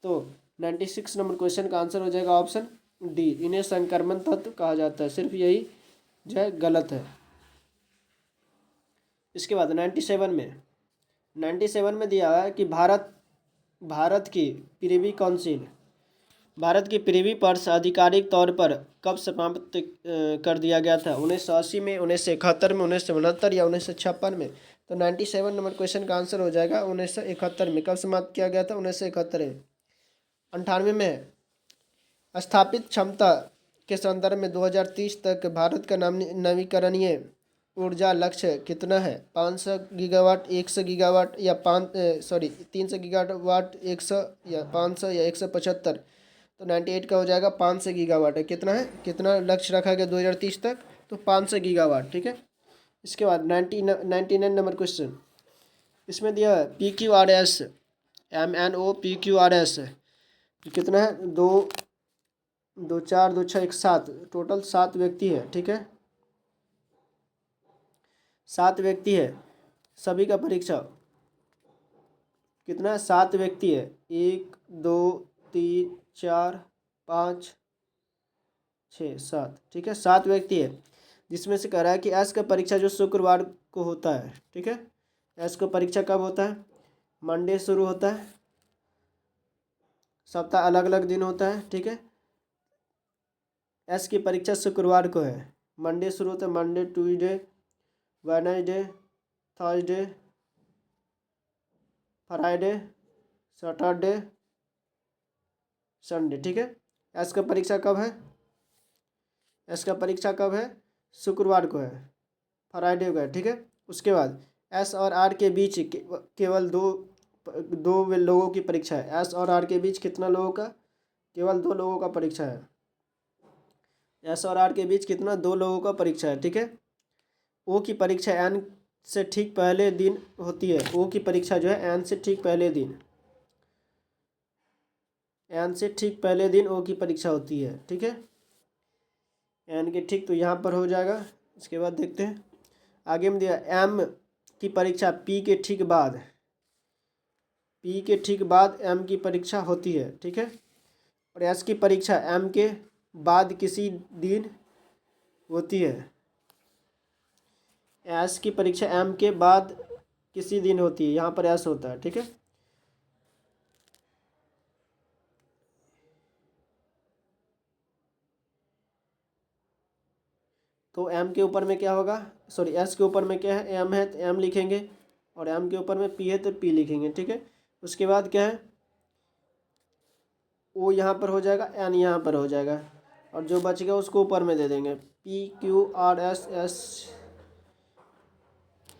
तो 96 नंबर क्वेश्चन का आंसर हो जाएगा ऑप्शन डी, इन्हें संक्रमण तत्व कहा जाता है, सिर्फ यही जो है गलत है। इसके बाद 97 में दिया है कि भारत की प्रिवी पर्स आधिकारिक तौर पर कब समाप्त कर दिया गया था, 1980 में, 1971 में, 1969 या 1956 में। तो 97 नंबर क्वेश्चन का आंसर हो जाएगा 1971 में। कब समाप्त किया गया था, 1971 में। 98 में स्थापित क्षमता के संदर्भ में 2030 तक भारत का नवीकरणीय ऊर्जा लक्ष्य कितना है, 500 गीगावाट, 100 गीगावाट या 300 गीगावाट, 100 या 500 या 175। तो 98 का हो जाएगा 500 गीगावाट है। कितना है, कितना लक्ष्य रखा गया 2030 तक, तो 500 गीगावाट, ठीक है। इसके बाद 99 नंबर क्वेश्चन, इसमें दिया है PQRS MNO PQRS कितना है, 2 2 4 2 6 1 7, टोटल 7 व्यक्ति है, ठीक है। 7 व्यक्ति है, सभी का परीक्षा कितना है? 7 व्यक्ति है, 1 2 3 4 5 6 7, ठीक है, 7 व्यक्ति है, जिसमें से कह रहा है कि एस का परीक्षा जो शुक्रवार को होता है, ठीक है। एस का परीक्षा कब होता है? मंडे शुरू होता है, सप्ताह अलग अलग दिन होता है, ठीक है। एस की परीक्षा शुक्रवार को है, मंडे शुरू होता है, Monday Tuesday Wednesday Thursday Friday Saturday Sunday, ठीक है। एस का परीक्षा कब है? एस का परीक्षा कब है? शुक्रवार को है, फ्राइडे को है, ठीक है। उसके बाद एस और आर के बीच केवल दो लोगों की परीक्षा है। एस और आर के बीच कितना लोगों का? केवल 2 लोगों का परीक्षा है। एस और आर के बीच कितना? 2 लोगों का परीक्षा है, ठीक है। ओ की परीक्षा एन से ठीक पहले दिन होती है। ओ की परीक्षा जो है एन से ठीक पहले दिन, एन से ठीक पहले दिन ओ की परीक्षा होती है, ठीक है। एन के ठीक, तो यहाँ पर हो जाएगा। इसके बाद देखते हैं आगे में दिया एम की परीक्षा पी के ठीक बाद, पी के ठीक बाद एम की परीक्षा होती है, ठीक है। और एस की परीक्षा एम के बाद किसी दिन होती है। एस की परीक्षा एम के बाद किसी दिन होती है, यहाँ पर एस होता है, ठीक है। तो एम के ऊपर में क्या होगा? सॉरी, एस के ऊपर में क्या है? एम है तो एम लिखेंगे, और एम के ऊपर में पी है तो पी लिखेंगे, ठीक है। उसके बाद क्या है? ओ यहाँ पर हो जाएगा, एन यहाँ पर हो जाएगा, और जो बच गया उसको ऊपर में दे देंगे। P Q R S S,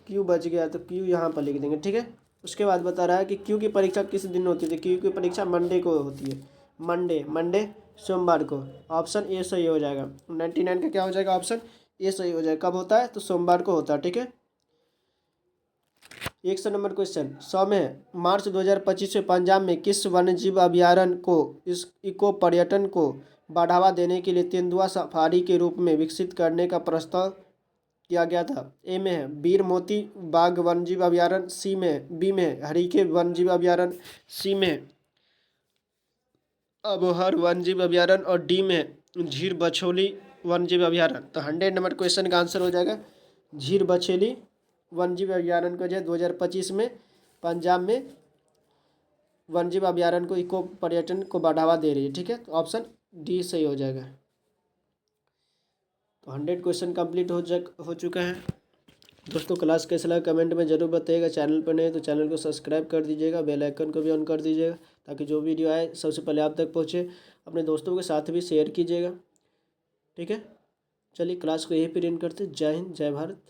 Q बच गया तो क्यू यहाँ पर लिख देंगे, ठीक है। उसके बाद बता रहा है कि क्यू की परीक्षा किस दिन होती है? क्यू की परीक्षा मंडे को होती है। मंडे सोमवार को। ऑप्शन ए सही हो जाएगा। 99 का क्या हो जाएगा? ऑप्शन ए सही हो जाएगा। कब होता है? तो सोमवार को होता है, ठीक है। 100 नंबर क्वेश्चन 100 में मार्च 2025 में पंजाब में किस वन्यजीव अभयारण्य को इस इको पर्यटन को बढ़ावा देने के लिए तेंदुआ सफारी के रूप में विकसित करने का प्रस्ताव किया गया था? ए में है बीर मोती बाघ वन्यजीव अभयारण्य, सी में बी में है हरीके वन्यजीव अभयारण्य, सी में है अबोहर वन्यजीव अभयारण्य, और डी में झीर बछौली वन्यजीव अभयारण्य। तो 100 नंबर क्वेश्चन का आंसर हो जाएगा झीर बछेली वन्यजीव अभयारण्य को जो है 2025 में पंजाब में वन्यजीव अभयारण्य को इको पर्यटन को बढ़ावा दे रही है, ठीक है। तो ऑप्शन डी सही हो जाएगा। तो 100 क्वेश्चन कंप्लीट हो चुका है। दोस्तों क्लास कैसा लगा कमेंट में ज़रूर बताइएगा। चैनल पर नहीं तो चैनल को सब्सक्राइब कर दीजिएगा, बेल आइकन को भी ऑन कर दीजिएगा, ताकि जो वीडियो आए सबसे पहले आप तक पहुँचे। अपने दोस्तों के साथ भी शेयर कीजिएगा, ठीक है। चलिए क्लास को यहीं पर एंड करते। जय हिंद, जय भारत।